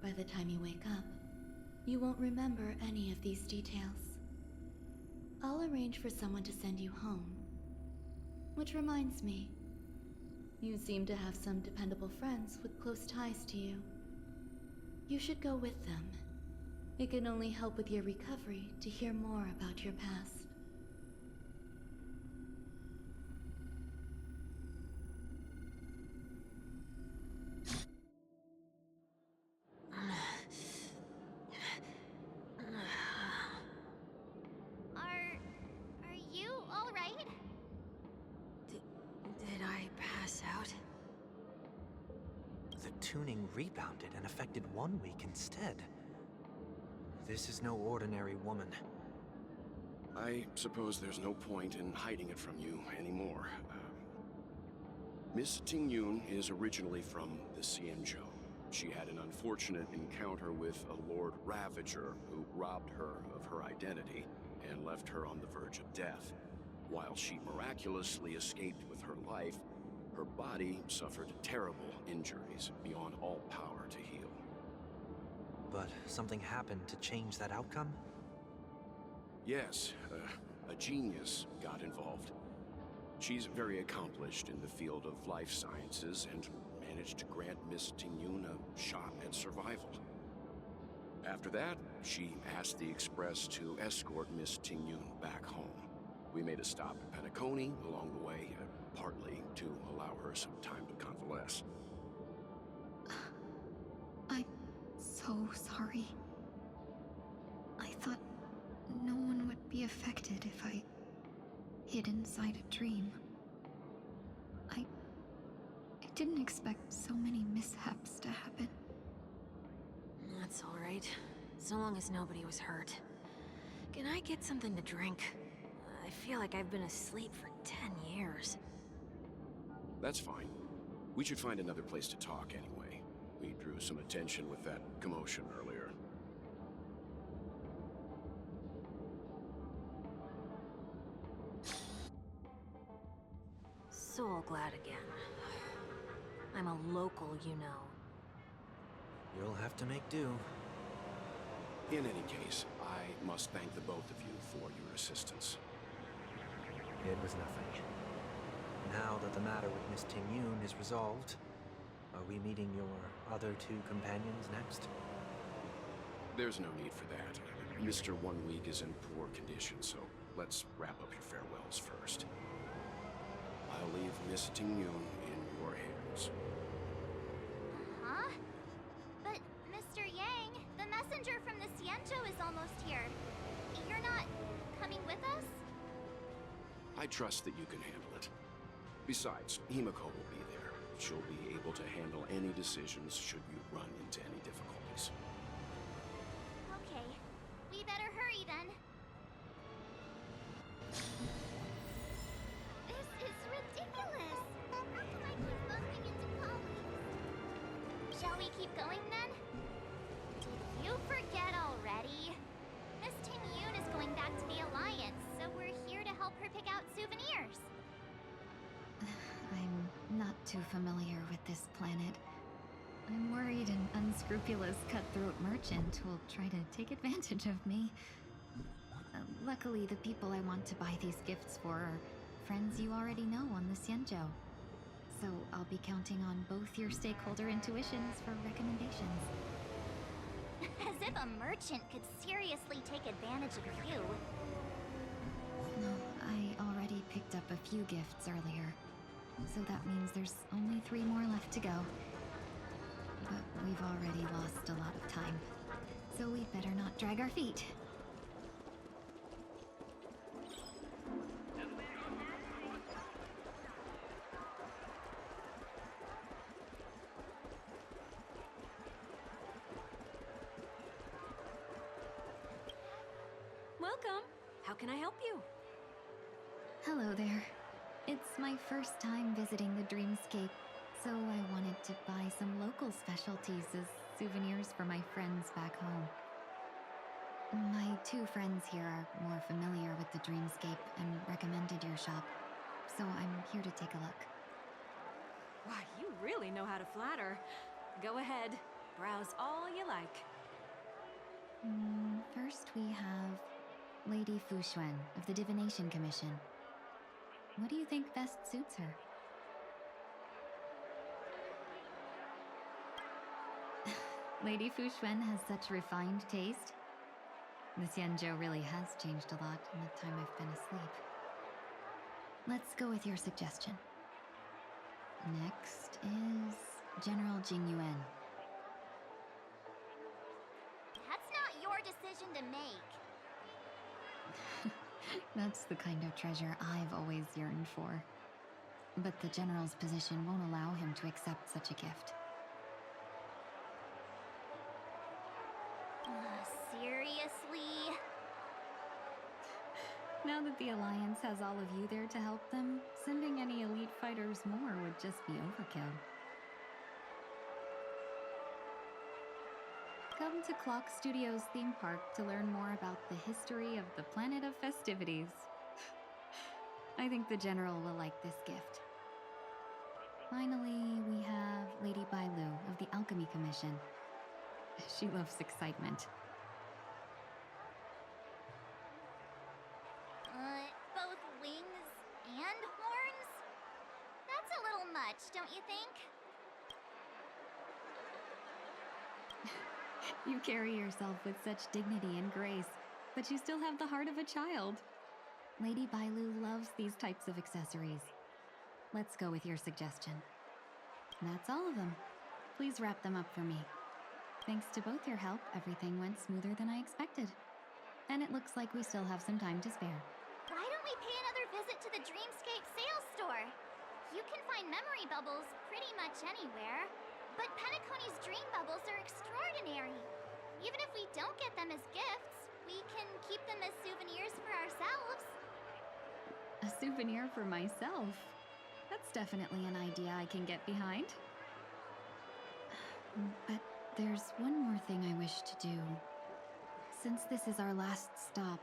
By the time you wake up, you won't remember any of these details. I'll arrange for someone to send you home. Which reminds me, you seem to have some dependable friends with close ties to you. You should go with them. It can only help with your recovery to hear more about your past. Are you all right? Did I pass out? The tuning rebounded and affected 1 week instead. This is no ordinary woman. I suppose there's no point in hiding it from you anymore. Miss Tingyun is originally from the Xianzhou. She had an unfortunate encounter with a Lord Ravager who robbed her of her identity and left her on the verge of death. While she miraculously escaped with her life, her body suffered terrible injuries beyond all power to heal. But something happened to change that outcome? Yes, a genius got involved. She's very accomplished in the field of life sciences and managed to grant Miss Tingyun a shot at survival. After that, she asked the Express to escort Miss Tingyun back home. We made a stop at Penacony along the way, partly to allow her some time to convalesce. I'm so sorry. I thought no one would be affected if I hid inside a dream. I didn't expect so many mishaps to happen. That's all right. So long as nobody was hurt. Can I get something to drink? I feel like I've been asleep for 10 years. That's fine. We should find another place to talk anyway. We drew some attention with that commotion earlier. So glad again. I'm a local, you know. You'll have to make do. In any case, I must thank the both of you for your assistance. It was nothing. Now that the matter with Miss Tingyun is resolved, are we meeting your other two companions next? There's no need for that. Mr. 1 Week is in poor condition, so let's wrap up your farewells first. I'll leave Miss Tingyun in your hands. Huh? But, Mr. Yang, the messenger from the Xianzhou is almost here. You're not coming with us? I trust that you can handle it. Besides, Himiko will be there. She'll be able to handle any decisions should you run into any difficulties. Okay. We better hurry then. This is ridiculous! How come I keep bumping into colleagues? Shall we keep going then? Did you forget already? Miss Tingyun is going back to the Alliance, so we're here to help her pick out souvenirs. I'm not too familiar with this planet. I'm worried an unscrupulous cutthroat merchant will try to take advantage of me. Luckily, the people I want to buy these gifts for are friends you already know on the Xianzhou. So I'll be counting on both your stakeholder intuitions for recommendations. As if a merchant could seriously take advantage of you. No, I already picked up a few gifts earlier. So that means there's only 3 more left to go. But we've already lost a lot of time. So we better not drag our feet. Welcome. How can I help you? Hello there. It's my first time visiting the Dreamscape, so I wanted to buy some local specialties as souvenirs for my friends back home. My 2 friends here are more familiar with the Dreamscape and recommended your shop, so I'm here to take a look. Why, you really know how to flatter. Go ahead. Browse all you like. First we have Lady Fu Xuan of the Divination Commission. What do you think best suits her? Lady Fu Xuan has such refined taste. The Xianzhou really has changed a lot in the time I've been asleep. Let's go with your suggestion. Next is General Jing Yuan. That's not your decision to make. That's the kind of treasure I've always yearned for. But the General's position won't allow him to accept such a gift. Seriously? Now that the Alliance has all of you there to help them, sending any elite fighters more would just be overkill. Come to Clock Studios theme park to learn more about the history of the planet of festivities. I think the General will like this gift. Finally, we have Lady Bailu of the Alchemy Commission. She loves excitement. Both wings and horns? That's a little much, don't you think? You carry yourself with such dignity and grace, but you still have the heart of a child. Lady Bailu loves these types of accessories. Let's go with your suggestion. That's all of them. Please wrap them up for me. Thanks to both your help, everything went smoother than I expected. And it looks like we still have some time to spare. Why don't we pay another visit to the Dreamscape sales store? You can find memory bubbles pretty much anywhere. But Penacony's dream bubbles are extraordinary. Even if we don't get them as gifts, we can keep them as souvenirs for ourselves. A souvenir for myself? That's definitely an idea I can get behind. But there's one more thing I wish to do. Since this is our last stop,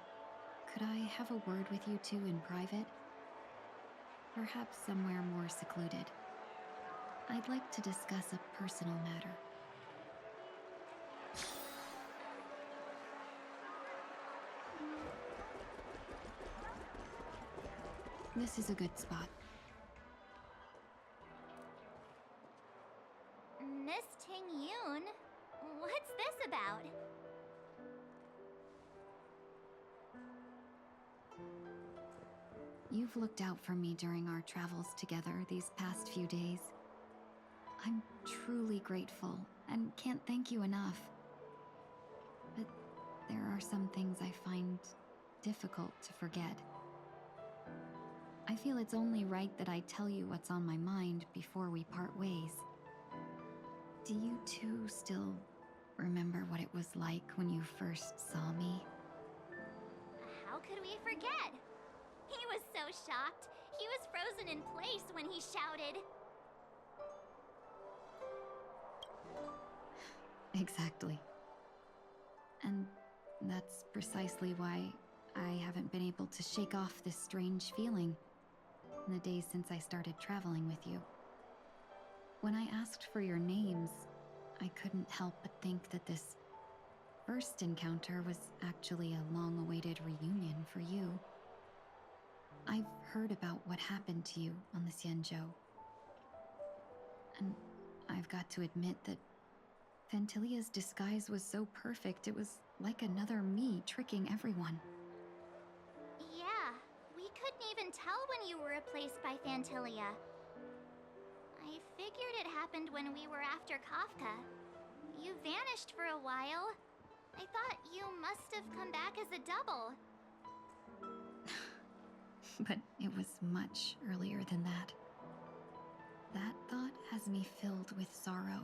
could I have a word with you two in private? Perhaps somewhere more secluded. I'd like to discuss a personal matter. This is a good spot. Miss Tingyun, what's this about? You've looked out for me during our travels together these past few days. I'm truly grateful and can't thank you enough. But there are some things I find difficult to forget. I feel it's only right that I tell you what's on my mind before we part ways. Do you two still remember what it was like when you first saw me? How could we forget? He was so shocked. He was frozen in place when he shouted. Exactly. And that's precisely why I haven't been able to shake off this strange feeling in the days since I started traveling with you. When I asked for your names, I couldn't help but think that this first encounter was actually a long-awaited reunion for you. I've heard about what happened to you on the Xianzhou. And I've got to admit that Phantilia's disguise was so perfect, it was like another me tricking everyone. Yeah, we couldn't even tell when you were replaced by Phantilia. I figured it happened when we were after Kafka. You vanished for a while. I thought you must have come back as a double. But it was much earlier than that. That thought has me filled with sorrow.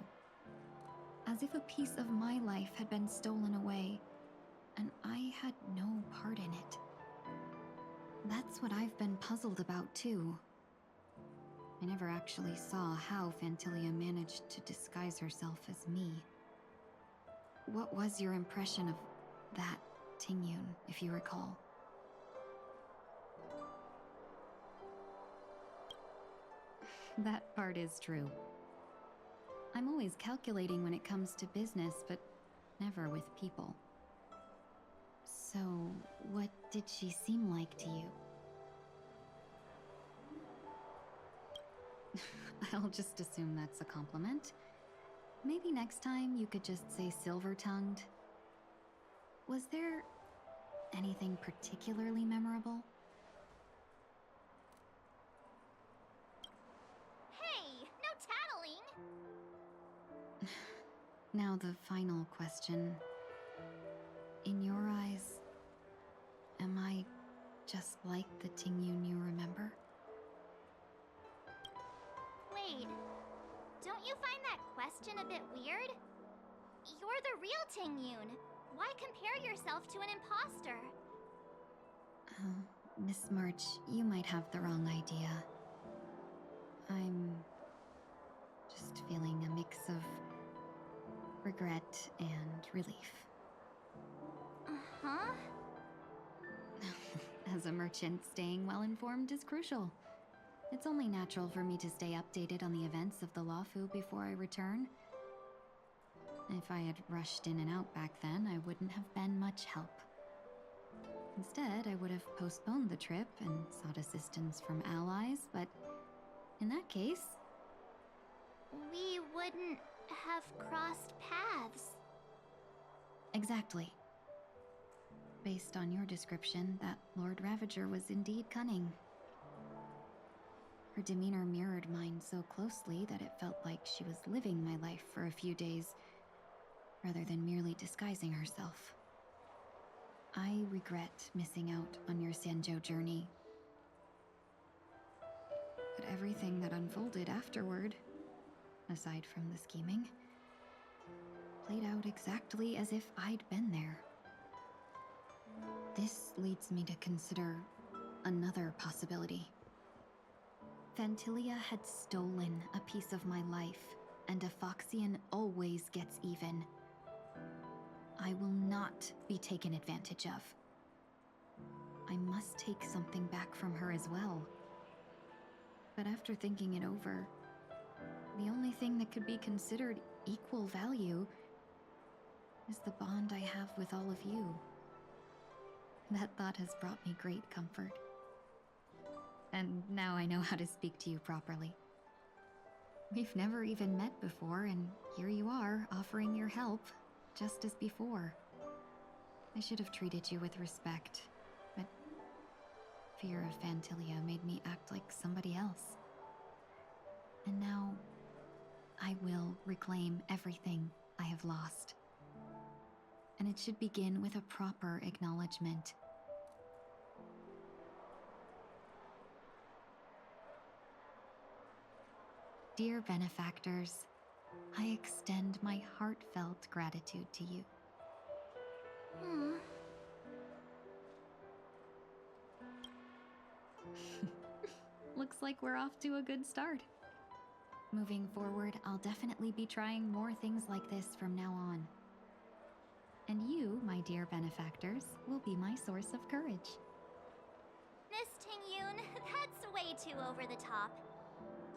As if a piece of my life had been stolen away, and I had no part in it. That's what I've been puzzled about, too. I never actually saw how Phantilia managed to disguise herself as me. What was your impression of that Tingyun, if you recall? That part is true. I'm always calculating when it comes to business, but never with people. So, what did she seem like to you? I'll just assume that's a compliment. Maybe next time you could just say silver-tongued. Was there anything particularly memorable? Hey, no tattling! Now the final question. In your eyes, am I just like the Tingyun you remember? Wait, don't you find that question a bit weird? You're the real Tingyun. Why compare yourself to an imposter? Oh, Miss March, you might have the wrong idea. I'm just feeling a mix of regret and relief. Uh-huh. As a merchant, staying well-informed is crucial. It's only natural for me to stay updated on the events of the Luofu before I return. If I had rushed in and out back then, I wouldn't have been much help. Instead, I would have postponed the trip and sought assistance from allies, but in that case... we wouldn't have crossed paths. Exactly. Based on your description, that Lord Ravager was indeed cunning. Her demeanor mirrored mine so closely that it felt like she was living my life for a few days, rather than merely disguising herself. I regret missing out on your Xianzhou journey. But everything that unfolded afterward, aside from the scheming, played out exactly as if I'd been there. This leads me to consider another possibility. Phantilia had stolen a piece of my life, and a Foxian always gets even. I will not be taken advantage of. I must take something back from her as well. But after thinking it over, the only thing that could be considered equal value is the bond I have with all of you. That thought has brought me great comfort. And now I know how to speak to you properly. We've never even met before, and here you are, offering your help, just as before. I should have treated you with respect, but fear of Phantilia made me act like somebody else. And now, I will reclaim everything I have lost. And it should begin with a proper acknowledgement. Dear benefactors, I extend my heartfelt gratitude to you. Looks like we're off to a good start. Moving forward, I'll definitely be trying more things like this from now on. And you, my dear benefactors, will be my source of courage. Miss Tingyun, that's way too over the top.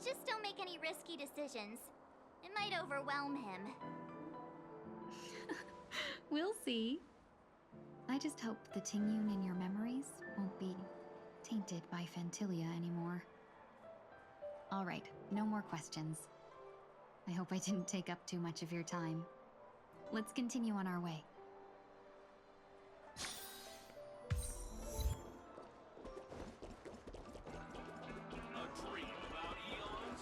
Just don't make any risky decisions. It might overwhelm him. We'll see. I just hope the Tingyun in your memories won't be tainted by Phantilia anymore. All right, no more questions. I hope I didn't take up too much of your time. Let's continue on our way. A dream about eons?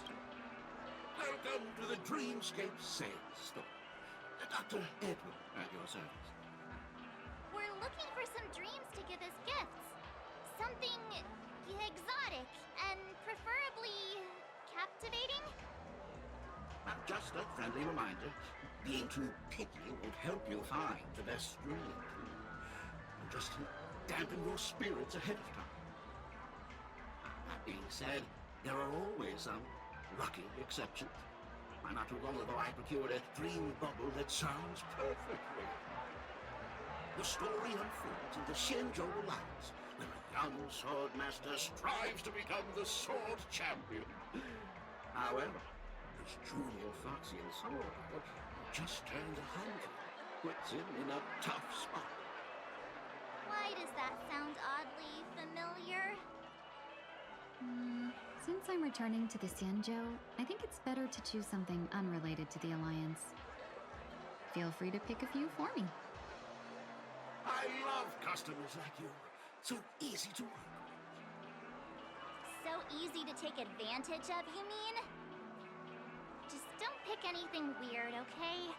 Welcome to the Dreamscape Sales Store. Dr. Edward at your service. We're looking for some dreams to give as gifts. Something exotic and preferably captivating. Just a friendly reminder, being too picky won't help you find the best dream. And just to dampen your spirits ahead of time. That being said, there are always some lucky exceptions. Not too long ago, I procured a dream bubble that sounds perfectly. The story unfolds in the Shenzhou Alliance, when a young sword master strives to become the sword champion. However, this junior foxy and sword just turned 100, puts him in a tough spot. Why does that sound oddly familiar? Since I'm returning to the Xianzhou, I think it's better to choose something unrelated to the Alliance. Feel free to pick a few for me. I love customers like you. So easy to work with. So easy to take advantage of, you mean? Just don't pick anything weird, okay?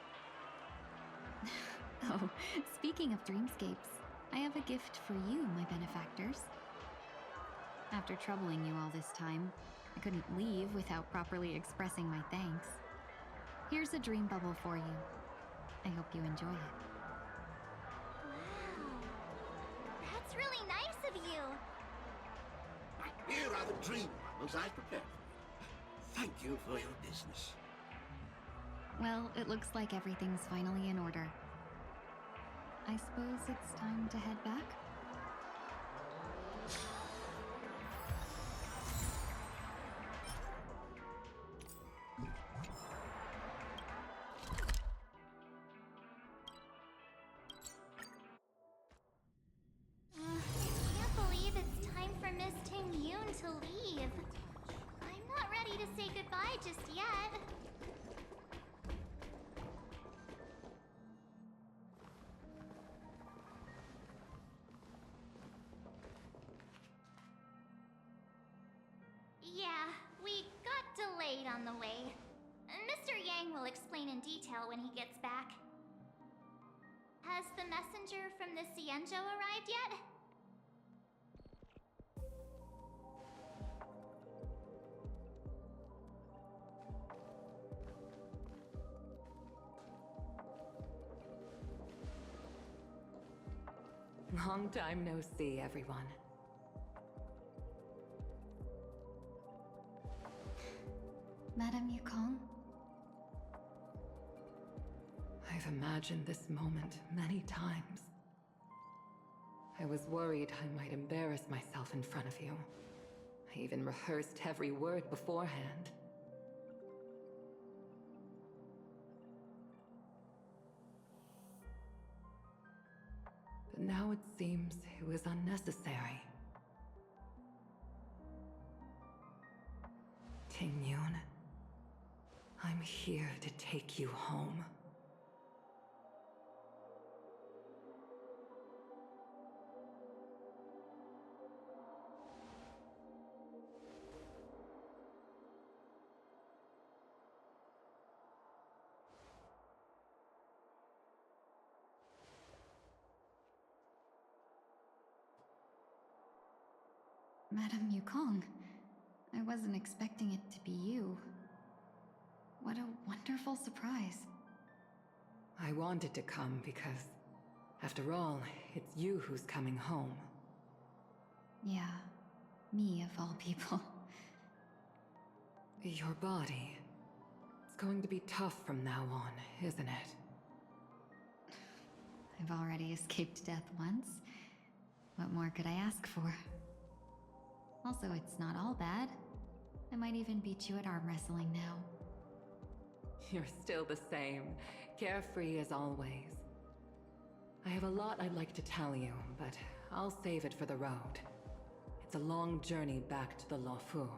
Oh, speaking of dreamscapes, I have a gift for you, my benefactors. After troubling you all this time, I couldn't leave without properly expressing my thanks. Here's a dream bubble for you. I hope you enjoy it. Wow. That's really nice of you. Here are the dream bubbles I prepared for you. Thank you for your business. Well, it looks like everything's finally in order. I suppose it's time to head back? Can't believe it's time for Miss Tingyun to leave. I'm not ready to say goodbye just yet. Yeah, we got delayed on the way. Mr. Yang will explain in detail when he gets back. Has the messenger from the Xianzhou arrived yet? Long time no see, everyone. Madame Yukong? I've imagined this moment many times. I was worried I might embarrass myself in front of you. I even rehearsed every word beforehand. But now it seems it was unnecessary. Tingyun, I'm here to take you home. Madame Yukong, I wasn't expecting it to be you. What a wonderful surprise. I wanted to come because, after all, it's you who's coming home. Yeah, me of all people. Your body. It's going to be tough from now on, isn't it? I've already escaped death once. What more could I ask for? Also, it's not all bad. I might even beat you at arm wrestling now. You're still the same, carefree as always. I have a lot I'd like to tell you, but I'll save it for the road. It's a long journey back to the Luofu.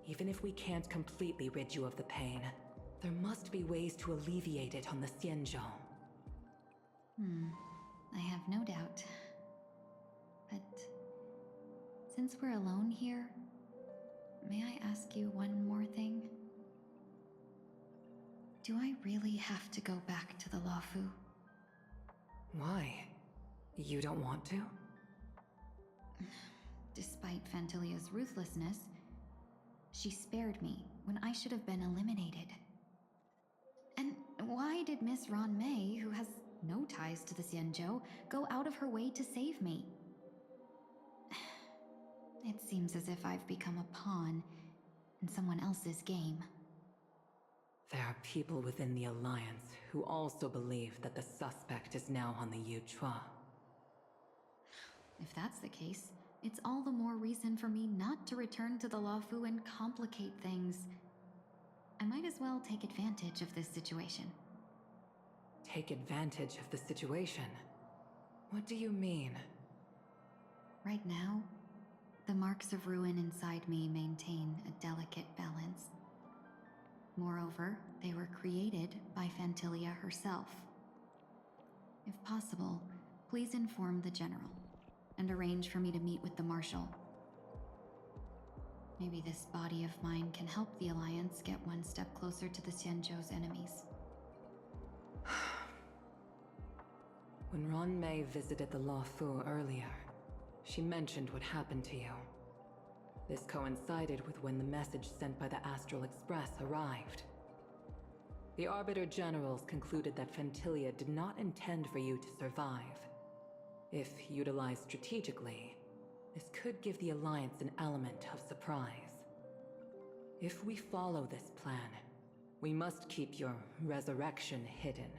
Even if we can't completely rid you of the pain, there must be ways to alleviate it on the Xianzhou. I have no doubt. But since we're alone here, may I ask you one more thing? Do I really have to go back to the Luofu? Why? You don't want to? Despite Phantilia's ruthlessness, she spared me when I should have been eliminated. And why did Miss Ron Mei, who has no ties to the Xianzhou, go out of her way to save me? It seems as if I've become a pawn in someone else's game. There are people within the Alliance who also believe that the suspect is now on the Yuchua. If that's the case, it's all the more reason for me not to return to the Luofu and complicate things. I might as well take advantage of this situation. Take advantage of the situation? What do you mean? Right now, the marks of ruin inside me maintain a delicate balance. Moreover, they were created by Phantilia herself. If possible, please inform the General and arrange for me to meet with the Marshal. Maybe this body of mine can help the Alliance get one step closer to the Xianzhou's enemies. When Ron Mei visited the Luofu earlier, she mentioned what happened to you. This coincided with when the message sent by the Astral Express arrived. The Arbiter Generals concluded that Phantilia did not intend for you to survive. If utilized strategically, this could give the Alliance an element of surprise. If we follow this plan, we must keep your resurrection hidden.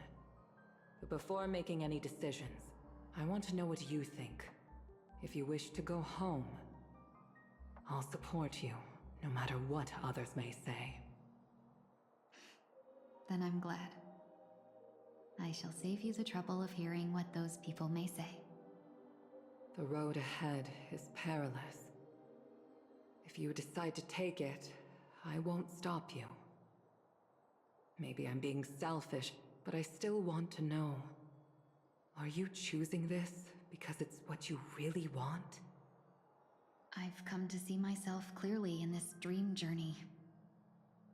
But before making any decisions, I want to know what you think. If you wish to go home, I'll support you, no matter what others may say. Then I'm glad. I shall save you the trouble of hearing what those people may say. The road ahead is perilous. If you decide to take it, I won't stop you. Maybe I'm being selfish, but I still want to know. Are you choosing this because it's what you really want? I've come to see myself clearly in this dream journey.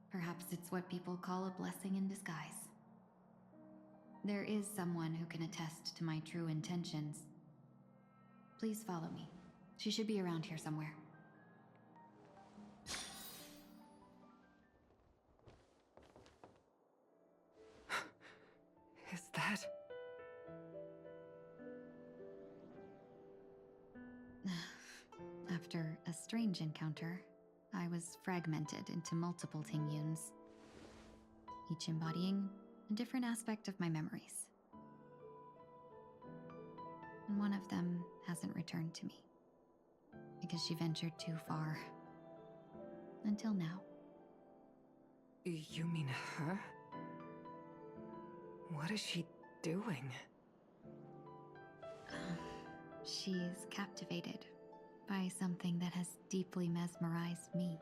Perhaps it's what people call a blessing in disguise. There is someone who can attest to my true intentions. Please follow me. She should be around here somewhere. Is that... After a strange encounter, I was fragmented into multiple Tingyuns, each embodying a different aspect of my memories. And one of them hasn't returned to me, because she ventured too far. Until now. You mean her? What is she doing? She's captivated by something that has deeply mesmerized me.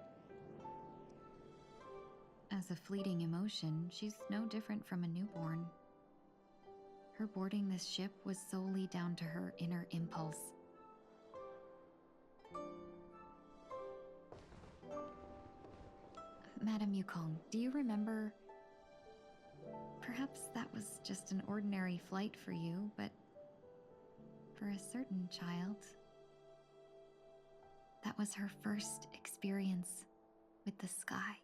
As a fleeting emotion, she's no different from a newborn. Her boarding this ship was solely down to her inner impulse. Madame Yukong, do you remember? Perhaps that was just an ordinary flight for you, but for a certain child, that was her first experience with the sky.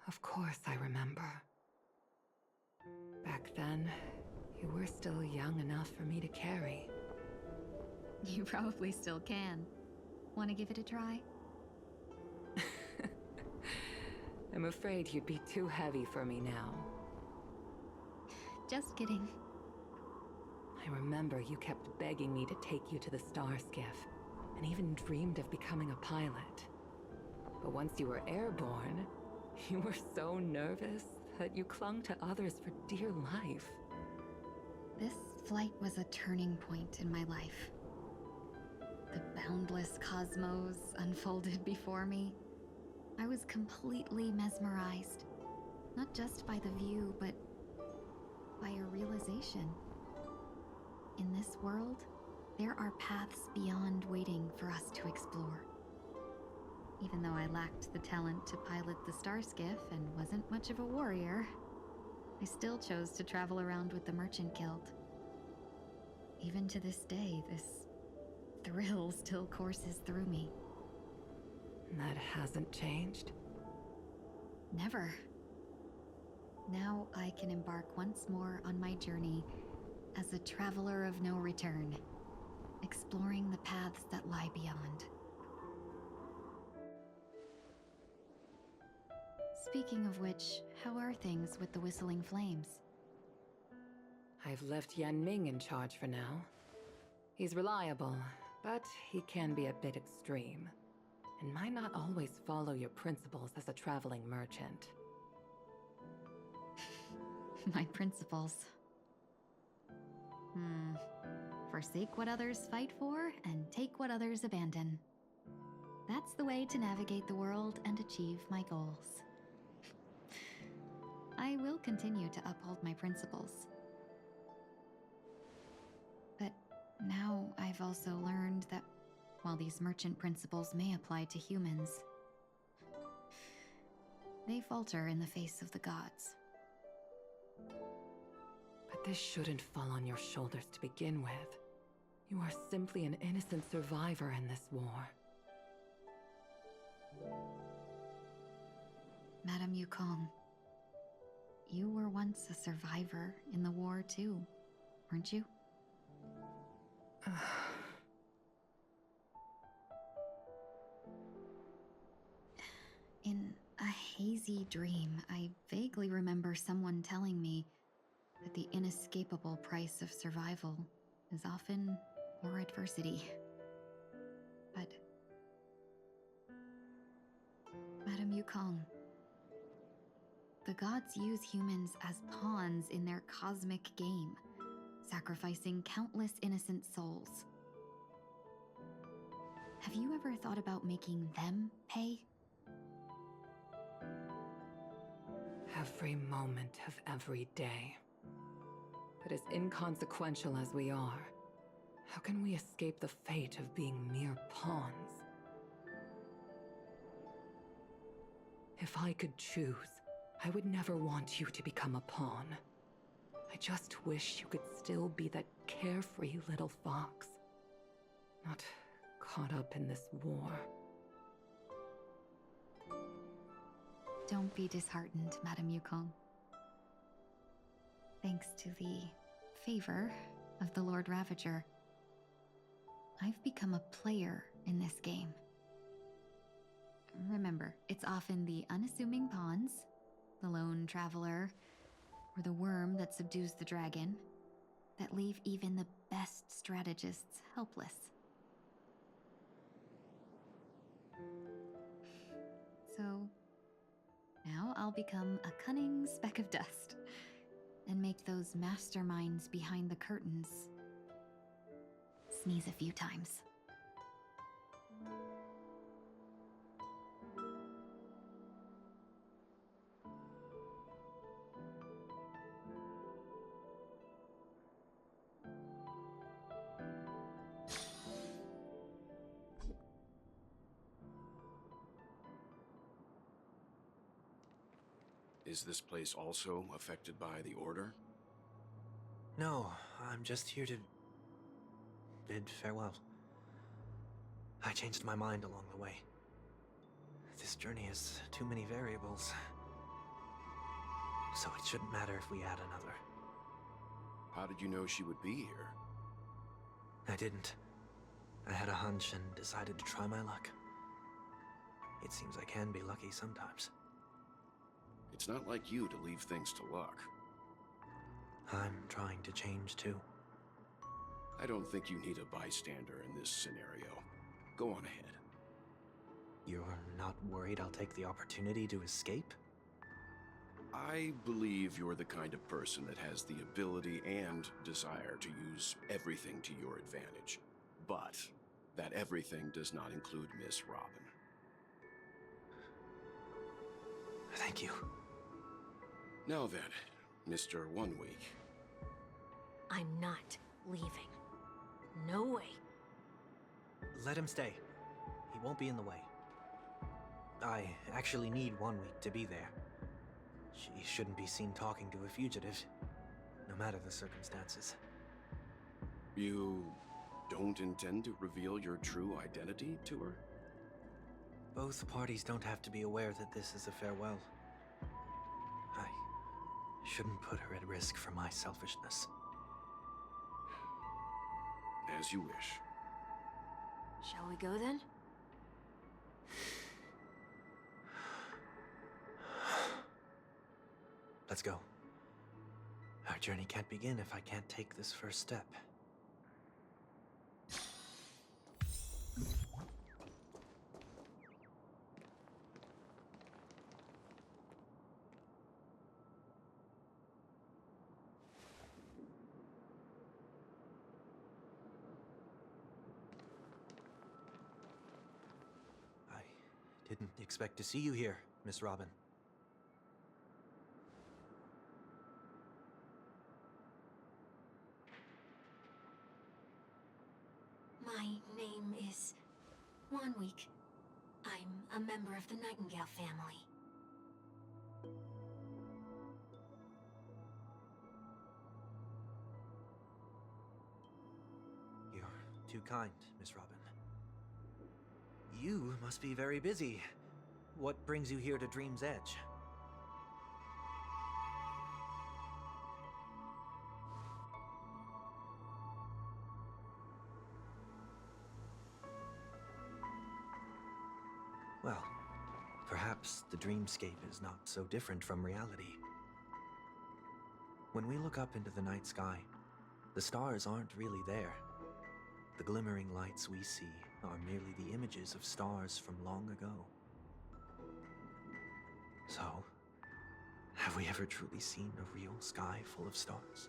Of course I remember. Back then, you were still young enough for me to carry. You probably still can. Want to give it a try? I'm afraid you'd be too heavy for me now. Just kidding. I remember you kept begging me to take you to the star skiff, and even dreamed of becoming a pilot. But once you were airborne, you were so nervous that you clung to others for dear life. This flight was a turning point in my life. The boundless cosmos unfolded before me. I was completely mesmerized, not just by the view, but by a realization. In this world, there are paths beyond waiting for us to explore. Even though I lacked the talent to pilot the star skiff and wasn't much of a warrior, I still chose to travel around with the Merchant Guild. Even to this day, this thrill still courses through me. That hasn't changed? Never. Now I can embark once more on my journey as a traveler of no return, exploring the paths that lie beyond. Speaking of which, how are things with the Whistling Flames? I've left Yan Ming in charge for now. He's reliable, but he can be a bit extreme, and might not always follow your principles as a traveling merchant. My principles. Forsake what others fight for, and take what others abandon. That's the way to navigate the world and achieve my goals. I will continue to uphold my principles. But now I've also learned that while these merchant principles may apply to humans, they falter in the face of the gods. But this shouldn't fall on your shoulders to begin with. You are simply an innocent survivor in this war. Madame Yukong, you were once a survivor in the war too, weren't you? In a hazy dream, I vaguely remember someone telling me that the inescapable price of survival is often more adversity. But Madame Yukong, the gods use humans as pawns in their cosmic game, sacrificing countless innocent souls. Have you ever thought about making them pay? Every moment of every day. But as inconsequential as we are, how can we escape the fate of being mere pawns? If I could choose, I would never want you to become a pawn. I just wish you could still be that carefree little fox, not caught up in this war. Don't be disheartened, Madame Yukong. Thanks to the favor of the Lord Ravager, I've become a player in this game. Remember, it's often the unassuming pawns, the lone traveler, or the worm that subdues the dragon, that leave even the best strategists helpless. So, now I'll become a cunning speck of dust, and make those masterminds behind the curtains sneeze a few times. Is this place also affected by the Order? No, I'm just here to bid farewell. I changed my mind along the way. This journey has too many variables. So it shouldn't matter if we add another. How did you know she would be here? I didn't. I had a hunch and decided to try my luck. It seems I can be lucky sometimes. It's not like you to leave things to luck. I'm trying to change too. I don't think you need a bystander in this scenario. Go on ahead. You're not worried I'll take the opportunity to escape? I believe you're the kind of person that has the ability and desire to use everything to your advantage. But that everything does not include Miss Robin. Thank you. Now then, Mr. 1 Week. I'm not leaving. No way. Let him stay. He won't be in the way. I actually need 1 week to be there. She shouldn't be seen talking to a fugitive, no matter the circumstances. You don't intend to reveal your true identity to her? Both parties don't have to be aware that this is a farewell. I shouldn't put her at risk for my selfishness. As you wish. Shall we go then? Let's go. Our journey can't begin if I can't take this first step. I didn't expect to see you here, Miss Robin. My name is 1 Week. I'm a member of the Nightingale family. You're too kind, Miss Robin. You must be very busy. What brings you here to Dream's Edge? Well, perhaps the dreamscape is not so different from reality. When we look up into the night sky, the stars aren't really there. The glimmering lights we see are merely the images of stars from long ago. So, have we ever truly seen a real sky full of stars?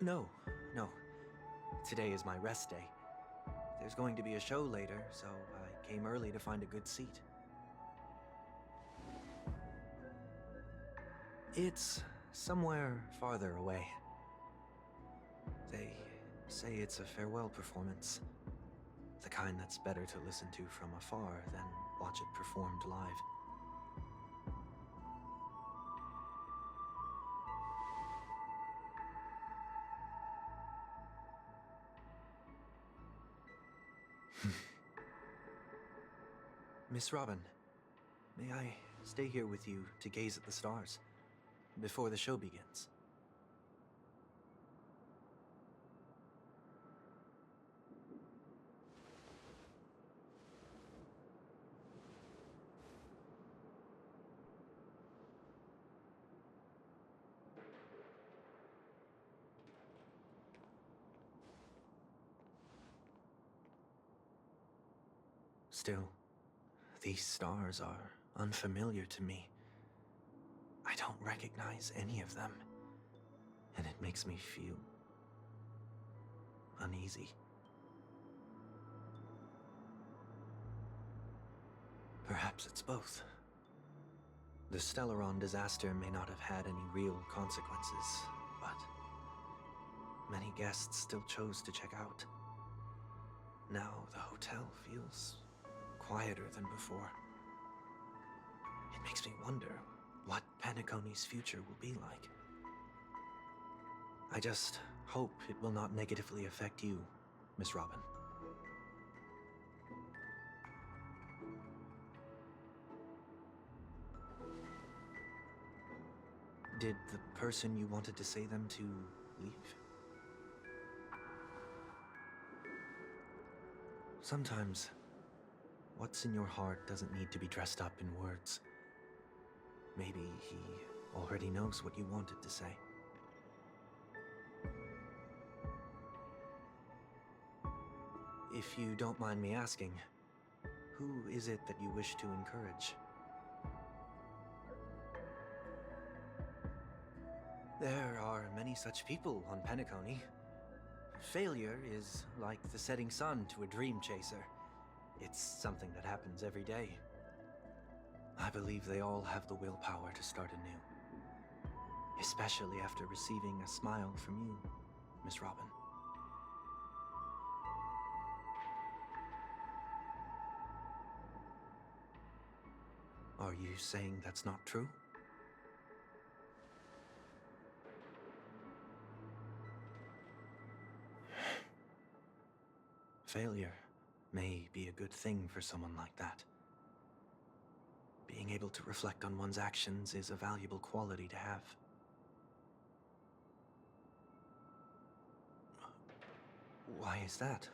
No. Today is my rest day. There's going to be a show later, so I came early to find a good seat. It's somewhere farther away. They say it's a farewell performance. The kind that's better to listen to from afar than watch it performed live. Miss Robin, may I stay here with you to gaze at the stars before the show begins? Still, these stars are unfamiliar to me. I don't recognize any of them, and it makes me feel uneasy. Perhaps it's both. The Stellaron disaster may not have had any real consequences, but many guests still chose to check out. Now the hotel feels quieter than before. It makes me wonder what Penacony's future will be like. I just hope it will not negatively affect you, Miss Robin. Did the person you wanted to say them to leave? Sometimes, what's in your heart doesn't need to be dressed up in words. Maybe he already knows what you wanted to say. If you don't mind me asking, who is it that you wish to encourage? There are many such people on Penacony. Failure is like the setting sun to a dream chaser. It's something that happens every day. I believe they all have the willpower to start anew. Especially after receiving a smile from you, Miss Robin. Are you saying that's not true? Failure may be a good thing for someone like that. Being able to reflect on one's actions is a valuable quality to have. Why is that?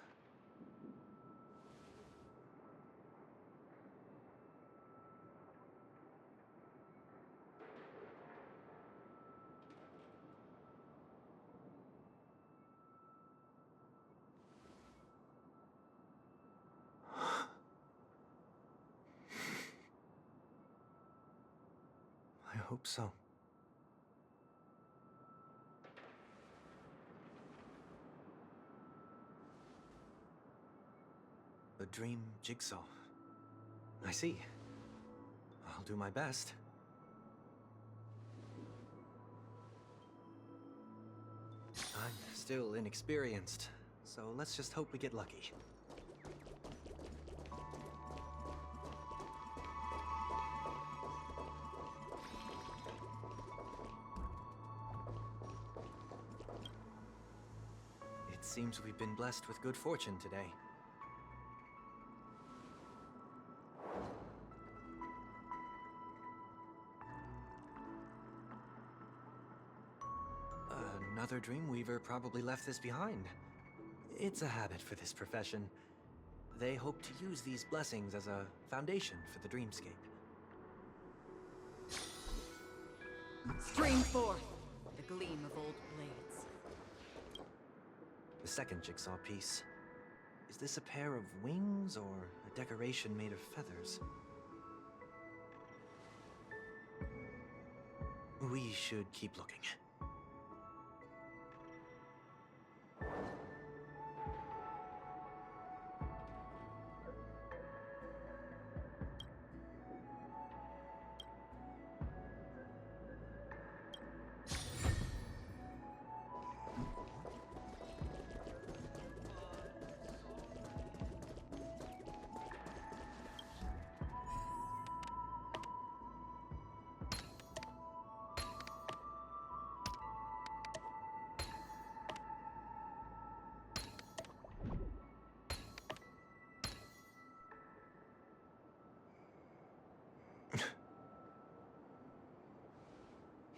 I hope so. A dream jigsaw. I see. I'll do my best. I'm still inexperienced, so let's just hope we get lucky. It seems we've been blessed with good fortune today. Another Dreamweaver probably left this behind. It's a habit for this profession. They hope to use these blessings as a foundation for the dreamscape. Stream forth the gleam of old blades. The second jigsaw piece. Is this a pair of wings or a decoration made of feathers? We should keep looking.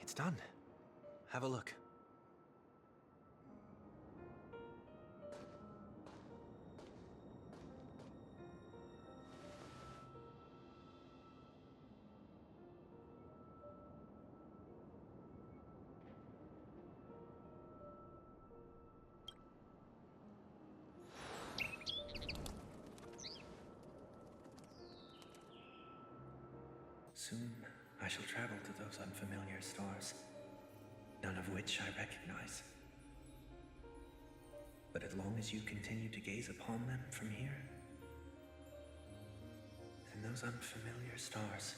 It's done. Have a look. Soon, I shall travel to those unfamiliar stars, none of which I recognize. But as long as you continue to gaze upon them from here, then those unfamiliar stars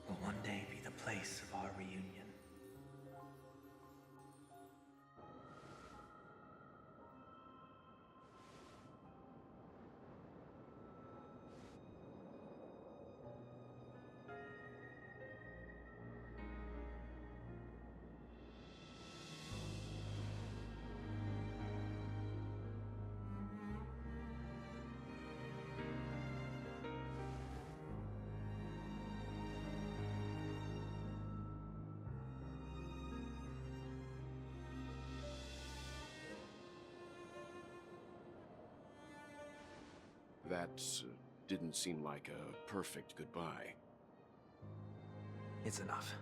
will one day be the place of our reunion. That didn't seem like a perfect goodbye. It's enough.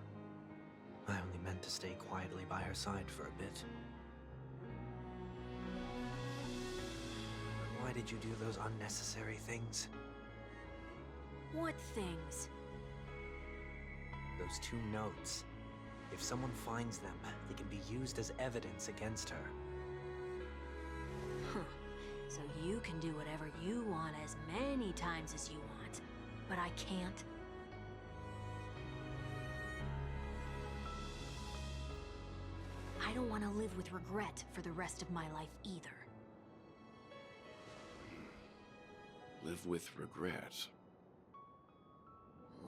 I only meant to stay quietly by her side for a bit. Why did you do those unnecessary things? What things? Those 2 notes. If someone finds them, they can be used as evidence against her. Huh. So you can do whatever you want as many times as you want, but I can't? I don't want to live with regret for the rest of my life either. Live with regret.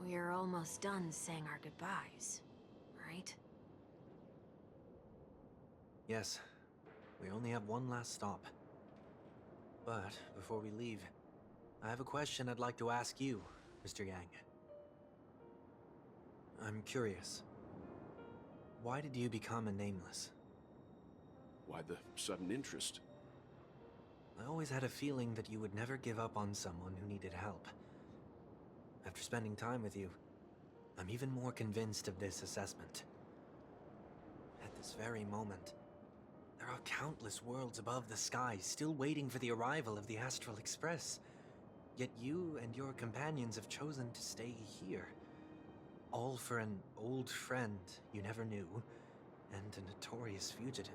We're almost done saying our goodbyes, right? Yes. We only have one last stop. But before we leave, I have a question I'd like to ask you, Mr. Yang. I'm curious. Why did you become a nameless? Why the sudden interest? I always had a feeling that you would never give up on someone who needed help. After spending time with you, I'm even more convinced of this assessment. At this very moment, there are countless worlds above the sky still waiting for the arrival of the Astral Express. Yet you and your companions have chosen to stay here. All for an old friend you never knew, and a notorious fugitive.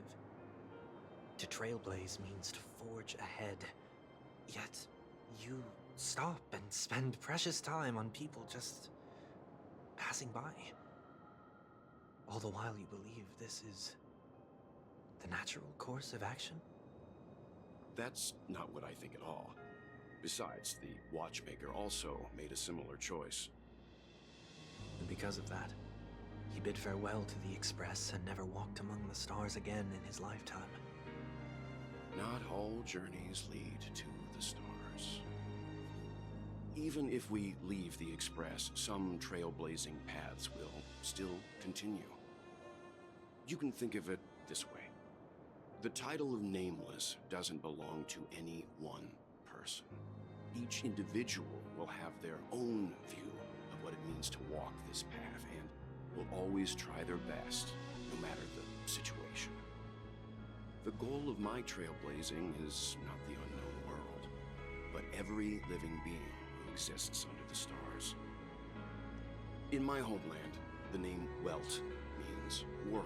To trailblaze means to forge ahead. Yet, you stop and spend precious time on people just passing by. All the while you believe this is the natural course of action? That's not what I think at all. Besides, the Watchmaker also made a similar choice. And because of that, he bid farewell to the Express and never walked among the stars again in his lifetime. Not all journeys lead to the stars. Even if we leave the Express, some trailblazing paths will still continue. You can think of it this way. The title of Nameless doesn't belong to any one person. Each individual will have their own view of what it means to walk this path and will always try their best, no matter the situation. The goal of my trailblazing is not the unknown world, but every living being who exists under the stars. In my homeland, the name Welt means world.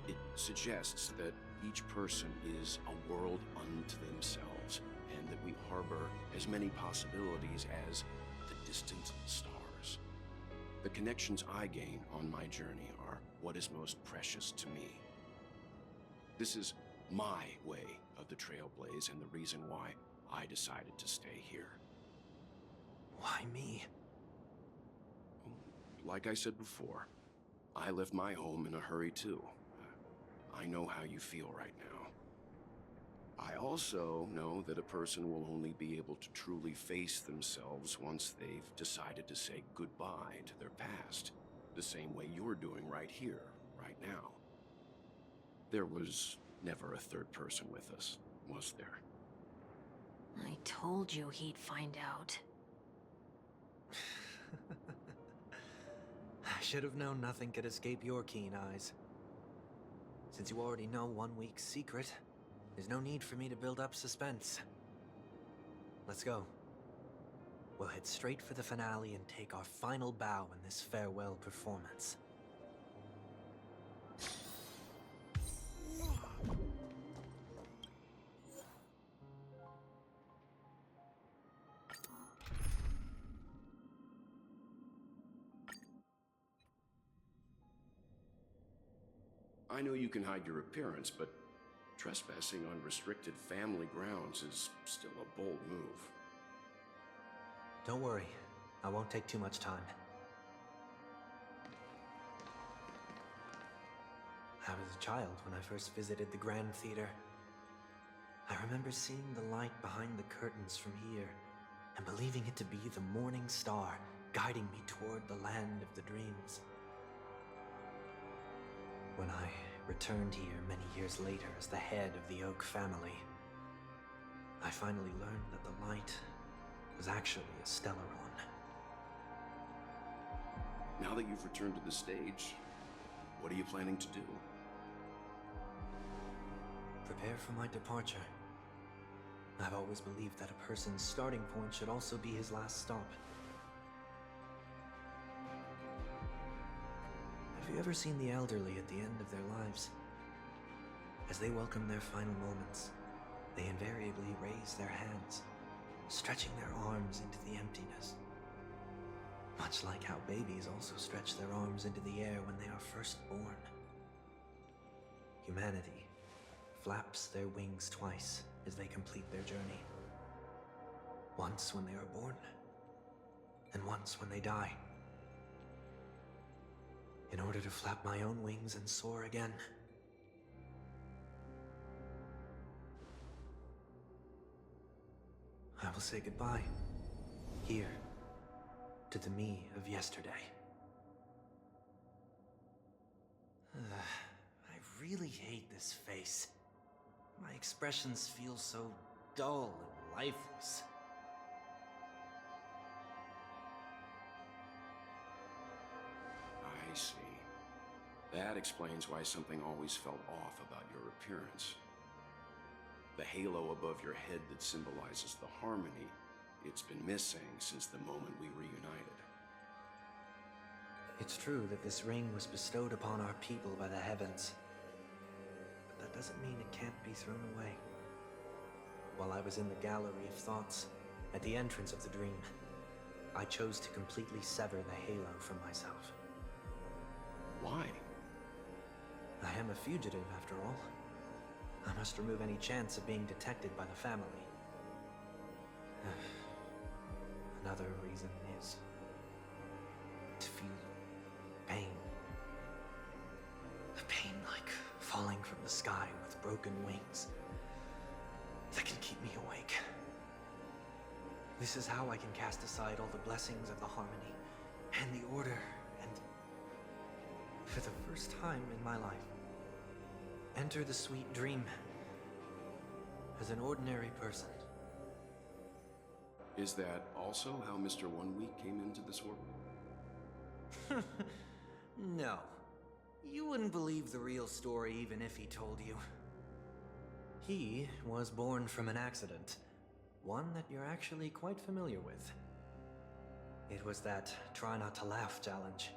It suggests that each person is a world unto themselves, and that we harbor as many possibilities as the distant stars. The connections I gain on my journey are what is most precious to me. This is my way of the Trailblaze and the reason why I decided to stay here. Why me? Like I said before, I left my home in a hurry too. I know how you feel right now. I also know that a person will only be able to truly face themselves once they've decided to say goodbye to their past, the same way you're doing right here, right now. There was never a third person with us, was there? I told you he'd find out. I should have known nothing could escape your keen eyes. Since you already know one week's secret, there's no need for me to build up suspense. Let's go. We'll head straight for the finale and take our final bow in this farewell performance. I know you can hide your appearance, but trespassing on restricted family grounds is still a bold move. Don't worry, I won't take too much time. I was a child when I first visited the Grand Theater. I remember seeing the light behind the curtains from here, and believing it to be the morning star guiding me toward the land of the dreams. When I returned here many years later as the head of the Oak family, I finally learned that the light was actually a Stellaron. Now that you've returned to the stage, what are you planning to do? Prepare for my departure. I've always believed that a person's starting point should also be his last stop. Have you ever seen the elderly at the end of their lives? As they welcome their final moments, they invariably raise their hands, stretching their arms into the emptiness. Much like how babies also stretch their arms into the air when they are first born. Humanity flaps their wings twice as they complete their journey. Once when they are born, and once when they die. In order to flap my own wings and soar again. I will say goodbye, here, to the me of yesterday. I really hate this face. My expressions feel so dull and lifeless. I see. That explains why something always felt off about your appearance. The halo above your head that symbolizes the harmony, it's been missing since the moment we reunited. It's true that this ring was bestowed upon our people by the heavens. But that doesn't mean it can't be thrown away. While I was in the gallery of thoughts, at the entrance of the dream, I chose to completely sever the halo from myself. Why? I am a fugitive, after all. I must remove any chance of being detected by the family. Another reason is to feel pain. A pain like falling from the sky with broken wings that can keep me awake. This is how I can cast aside all the blessings of the harmony and the order and, for the first time in my life, enter the sweet dream as an ordinary person. Is that also how Mr. 1 Week came into this world? No. You wouldn't believe the real story even if he told you. He was born from an accident. One that you're actually quite familiar with. It was that try not to laugh challenge.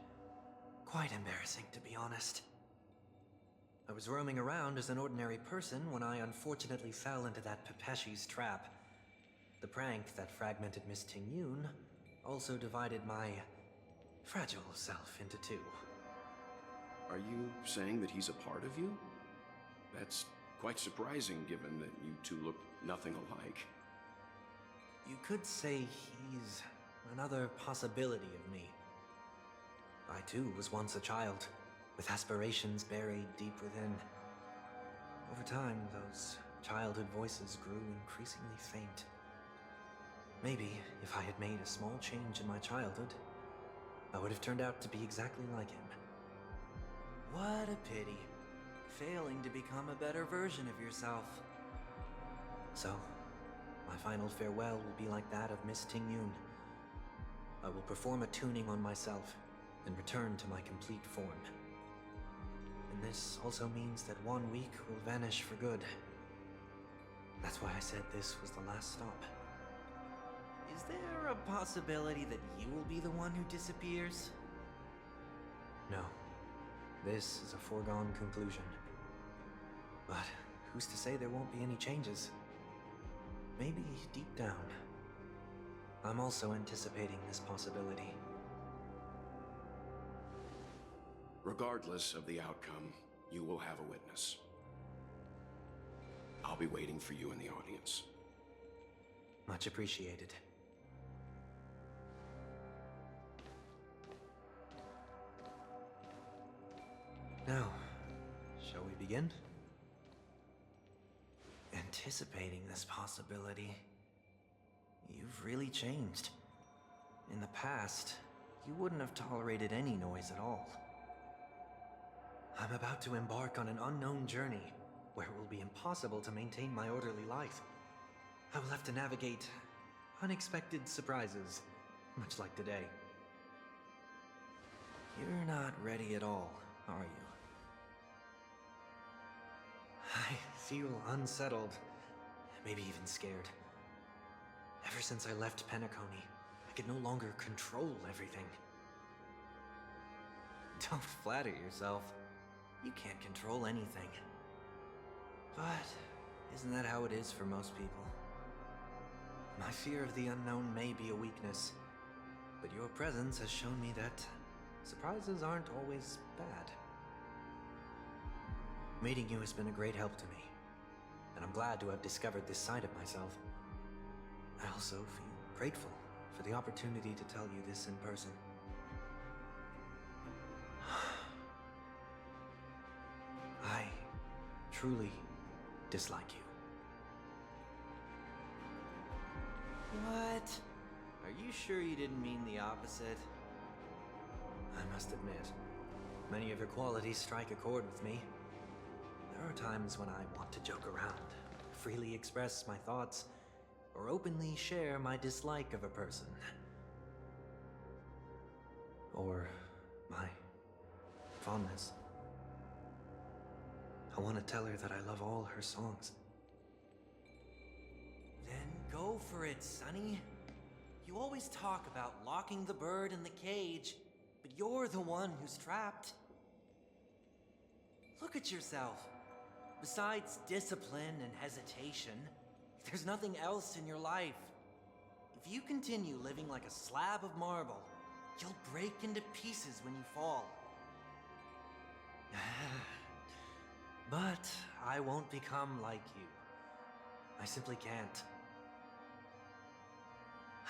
Quite embarrassing, to be honest. I was roaming around as an ordinary person when I unfortunately fell into that Pepeshi's trap. The prank that fragmented Miss Tingyun also divided my fragile self into two. Are you saying that he's a part of you? That's quite surprising given that you two look nothing alike. You could say he's another possibility of me. I too was once a child, with aspirations buried deep within. Over time, those childhood voices grew increasingly faint. Maybe if I had made a small change in my childhood, I would have turned out to be exactly like him. What a pity, failing to become a better version of yourself. So, my final farewell will be like that of Miss Tingyun. I will perform a tuning on myself and return to my complete form. And this also means that 1 week will vanish for good. That's why I said this was the last stop. Is there a possibility that you will be the one who disappears? No. This is a foregone conclusion. But who's to say there won't be any changes? Maybe deep down, I'm also anticipating this possibility. Regardless of the outcome, you will have a witness. I'll be waiting for you in the audience. Much appreciated. Now, shall we begin? Anticipating this possibility, you've really changed. In the past, you wouldn't have tolerated any noise at all. I'm about to embark on an unknown journey where it will be impossible to maintain my orderly life. I will have to navigate unexpected surprises, much like today. You're not ready at all, are you? I feel unsettled, maybe even scared. Ever since I left Penacony, I could no longer control everything. Don't flatter yourself. You can't control anything. But isn't that how it is for most people? My fear of the unknown may be a weakness, but your presence has shown me that surprises aren't always bad. Meeting you has been a great help to me, and I'm glad to have discovered this side of myself. I also feel grateful for the opportunity to tell you this in person. I truly dislike you. What? Are you sure you didn't mean the opposite? I must admit, many of your qualities strike a chord with me. There are times when I want to joke around, freely express my thoughts, or openly share my dislike of a person. Or my fondness. I want to tell her that I love all her songs. Then go for it, Sonny. You always talk about locking the bird in the cage, but you're the one who's trapped. Look at yourself. Besides discipline and hesitation, there's nothing else in your life. If you continue living like a slab of marble, you'll break into pieces when you fall. But I won't become like you. I simply can't.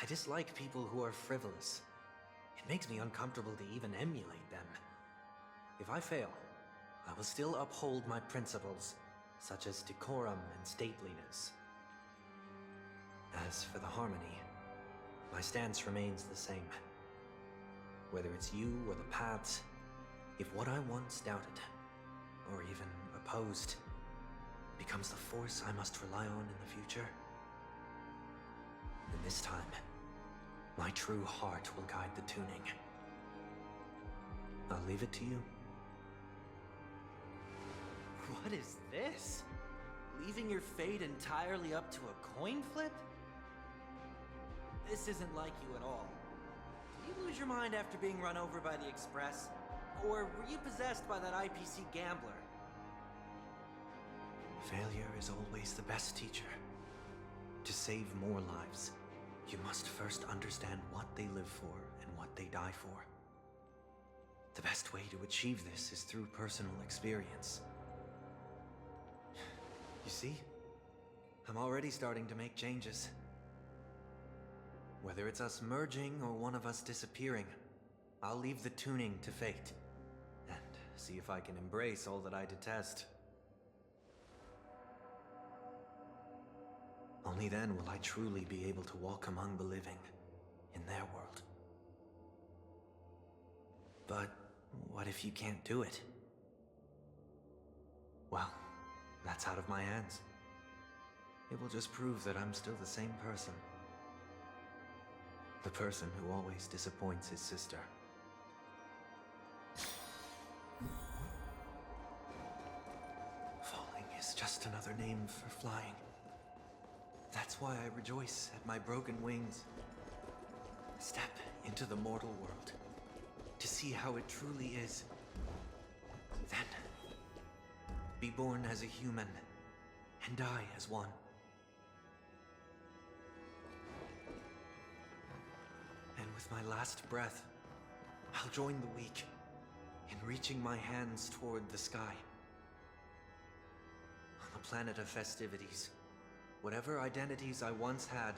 I dislike people who are frivolous. It makes me uncomfortable to even emulate them. If I fail, I will still uphold my principles, such as decorum and stateliness. As for the harmony, my stance remains the same. Whether it's you or the paths, if what I once doubted, or even opposed, becomes the force I must rely on in the future, then this time, my true heart will guide the tuning. I'll leave it to you. What is this? Leaving your fate entirely up to a coin flip? This isn't like you at all. Did you lose your mind after being run over by the Express? Or were you possessed by that IPC gambler? Failure is always the best teacher. To save more lives, you must first understand what they live for and what they die for. The best way to achieve this is through personal experience. You see? I'm already starting to make changes. Whether it's us merging or one of us disappearing, I'll leave the tuning to fate, and see if I can embrace all that I detest. Only then will I truly be able to walk among the living, in their world. But what if you can't do it? Well, that's out of my hands. It will just prove that I'm still the same person. The person who always disappoints his sister. Falling is just another name for flying. That's why I rejoice at my broken wings. Step into the mortal world to see how it truly is. Then, be born as a human and die as one. And with my last breath, I'll join the weak in reaching my hands toward the sky planet of festivities. Whatever identities I once had,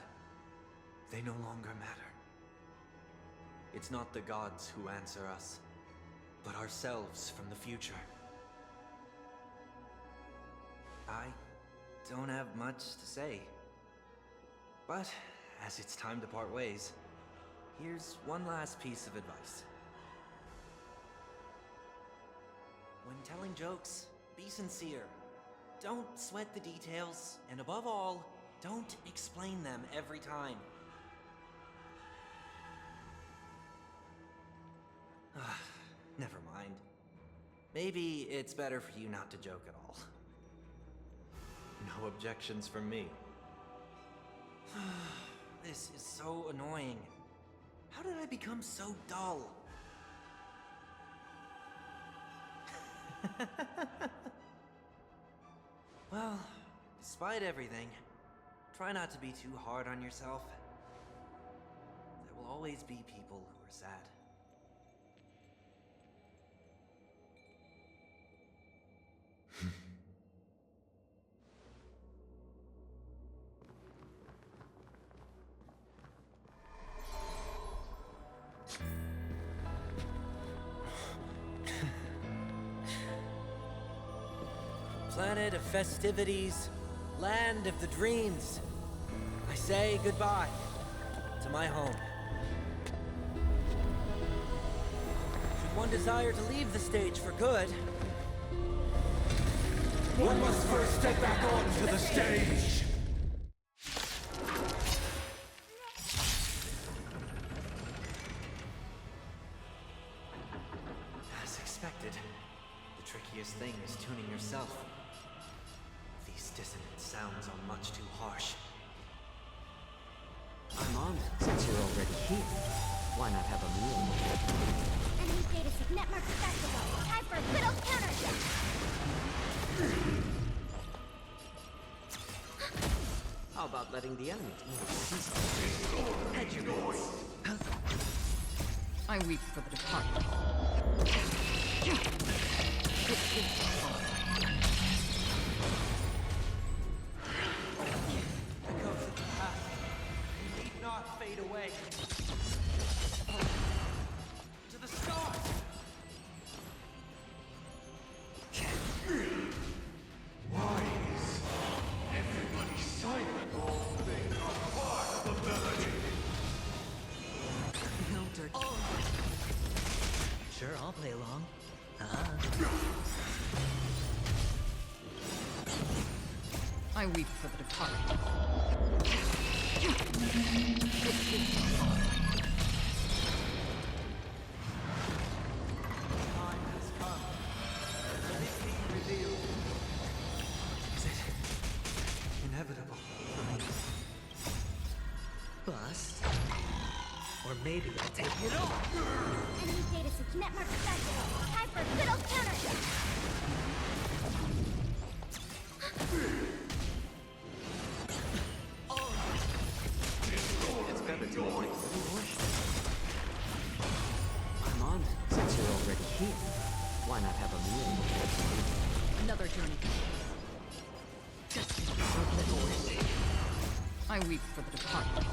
they no longer matter. It's not the gods who answer us, but ourselves from the future. I don't have much to say. But, as it's time to part ways, here's one last piece of advice. When telling jokes, be sincere. Don't sweat the details, and above all, don't explain them every time. Never mind. Maybe it's better for you not to joke at all. No objections from me. This is so annoying. How did I become so dull? Well, despite everything, try not to be too hard on yourself. There will always be people who are sad. Planet of festivities, land of the dreams. I say goodbye to my home. Should one desire to leave the stage for good, one must first step back onto the stage! As expected, the trickiest thing is tuning yourself. These dissonant sounds are much too harsh. I'm honored since you're already here. Why not have a meal? Enemy data sig network festival. Time for a good old counterattack. How about letting the enemy head your voice? I weep for the departed. Echoes of the past need not fade away. To the stars! Why is everybody silent? They are part of the melody. Sure, I'll play along. I weep for the departed. Time has come. Let it be revealed. Is it inevitable for me? Bust. Or maybe I'll take it all. Enemy data sig network festival. Time for a good old counterattack. It's better to make a push. I'm honored since you're already here. Why not have a meal? Another journey. I weep for the departed.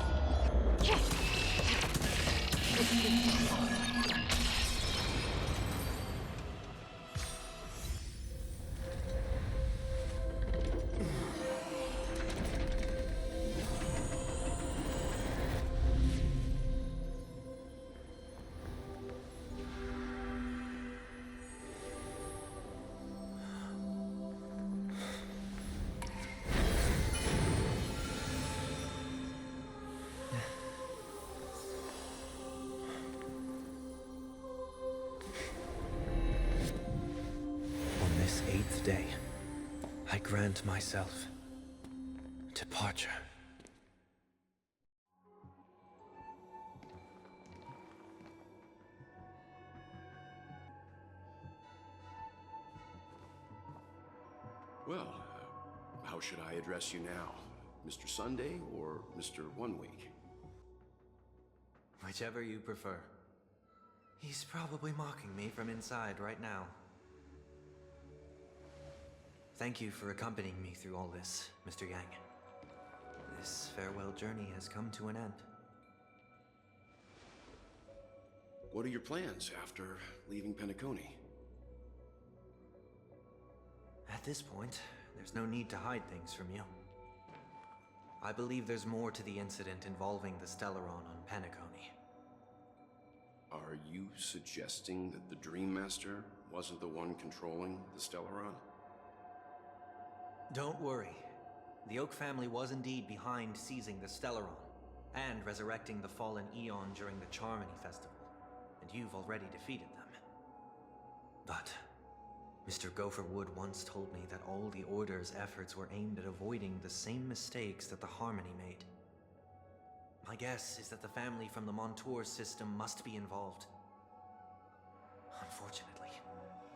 On this 8th day, I grant myself departure. Well, how should I address you now? Mr. Sunday or Mr. 1 Week? Whichever you prefer. He's probably mocking me from inside right now. Thank you for accompanying me through all this, Mr. Yang. This farewell journey has come to an end. What are your plans after leaving Penacony? At this point, there's no need to hide things from you. I believe there's more to the incident involving the Stellaron on Penacony. Are you suggesting that the Dream Master wasn't the one controlling the Stellaron? Don't worry. The Oak family was indeed behind seizing the Stellaron and resurrecting the fallen Eon during the Charmony Festival, and you've already defeated them. But Mr. Gopherwood once told me that all the Order's efforts were aimed at avoiding the same mistakes that the Harmony made. My guess is that the family from the Montour system must be involved. Unfortunately,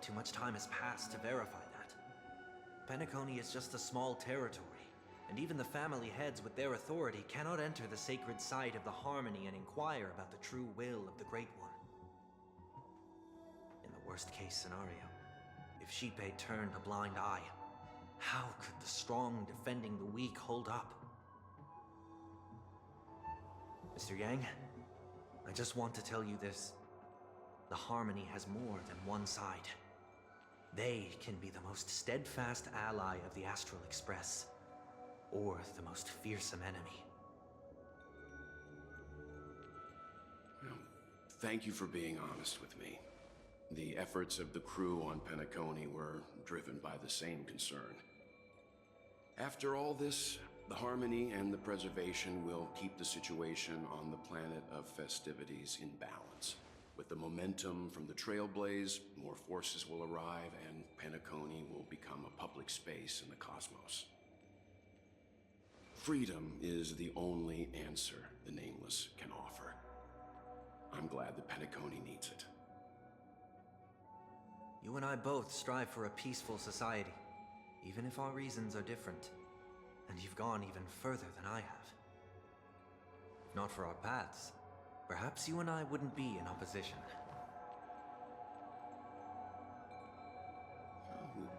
too much time has passed to verify that. Penacony is just a small territory, and even the family heads with their authority cannot enter the sacred site of the Harmony and inquire about the true will of the Great One. In the worst-case scenario, if Sheepei turned a blind eye, how could the strong defending the weak hold up? Mr. Yang, I just want to tell you this. The Harmony has more than one side. They can be the most steadfast ally of the Astral Express, or the most fearsome enemy. Well, thank you for being honest with me. The efforts of the crew on Penacony were driven by the same concern. After all this, the Harmony and the Preservation will keep the situation on the planet of festivities in balance. With the momentum from the Trailblaze, more forces will arrive and Penacony will become a public space in the cosmos. Freedom is the only answer the Nameless can offer. I'm glad that Penacony needs it. You and I both strive for a peaceful society, even if our reasons are different. And you've gone even further than I have. If not for our paths, perhaps you and I wouldn't be in opposition.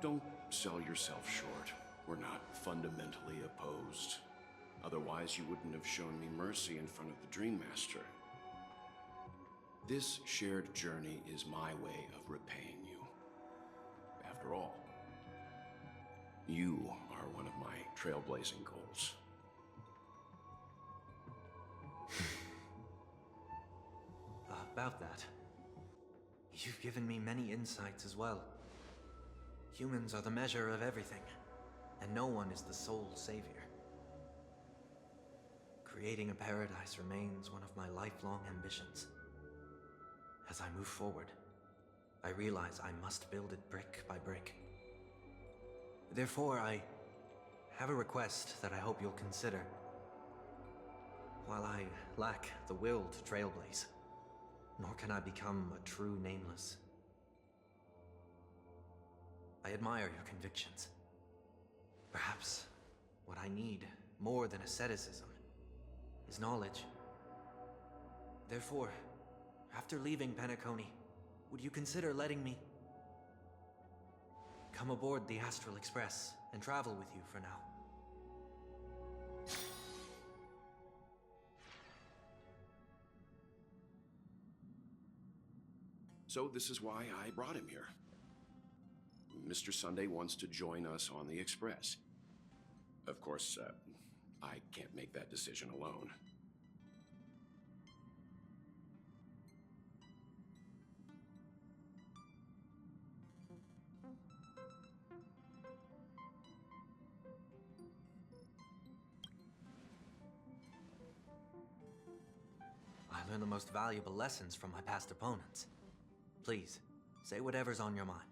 Don't sell yourself short. We're not fundamentally opposed. Otherwise, you wouldn't have shown me mercy in front of the Dream Master. This shared journey is my way of repaying you. After all, you are one of my trailblazing goals. About that, you've given me many insights as well. Humans are the measure of everything, and no one is the sole savior. Creating a paradise remains one of my lifelong ambitions. As I move forward, I realize I must build it brick by brick. Therefore, I have a request that I hope you'll consider. While I lack the will to trailblaze, nor can I become a true Nameless, I admire your convictions. Perhaps what I need, more than asceticism, is knowledge. Therefore, after leaving Penacony, would you consider letting me come aboard the Astral Express and travel with you for now? So this is why I brought him here. Mr. Sunday wants to join us on the Express. Of course, I can't make that decision alone. I learned the most valuable lessons from my past opponents. Please, say whatever's on your mind.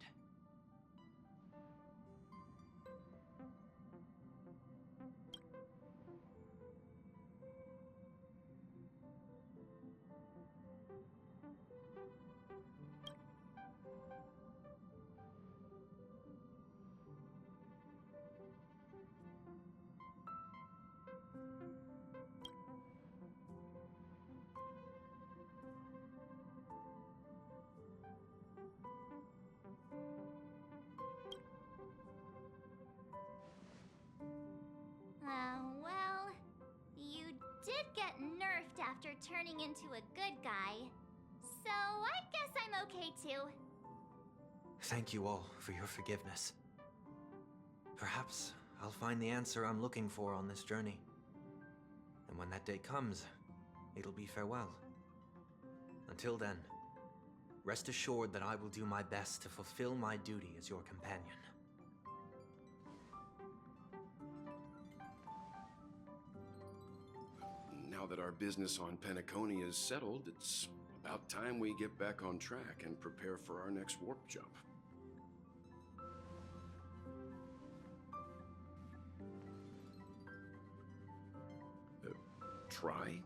after turning into a good guy. So I guess I'm okay too. Thank you all for your forgiveness. Perhaps I'll find the answer I'm looking for on this journey. And when that day comes, it'll be farewell. Until then, rest assured that I will do my best to fulfill my duty as your companion. Now that our business on Penacony is settled, it's about time we get back on track and prepare for our next warp jump. Try?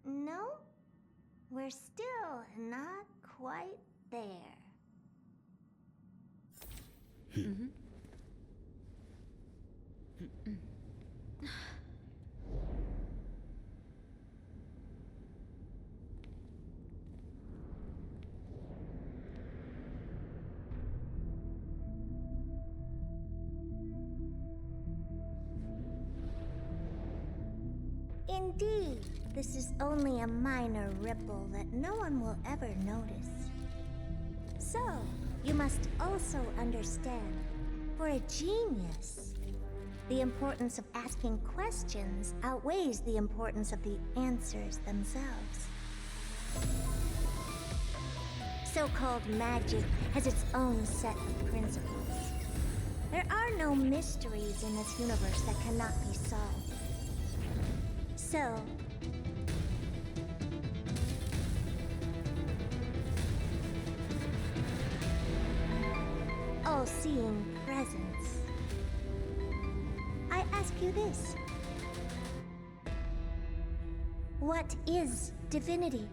No, we're still not quite there. Indeed, this is only a minor ripple that no one will ever notice. So, you must also understand, for a genius, the importance of asking questions outweighs the importance of the answers themselves. So-called magic has its own set of principles. There are no mysteries in this universe that cannot be solved. So, all-seeing presence, I ask you this. What is divinity?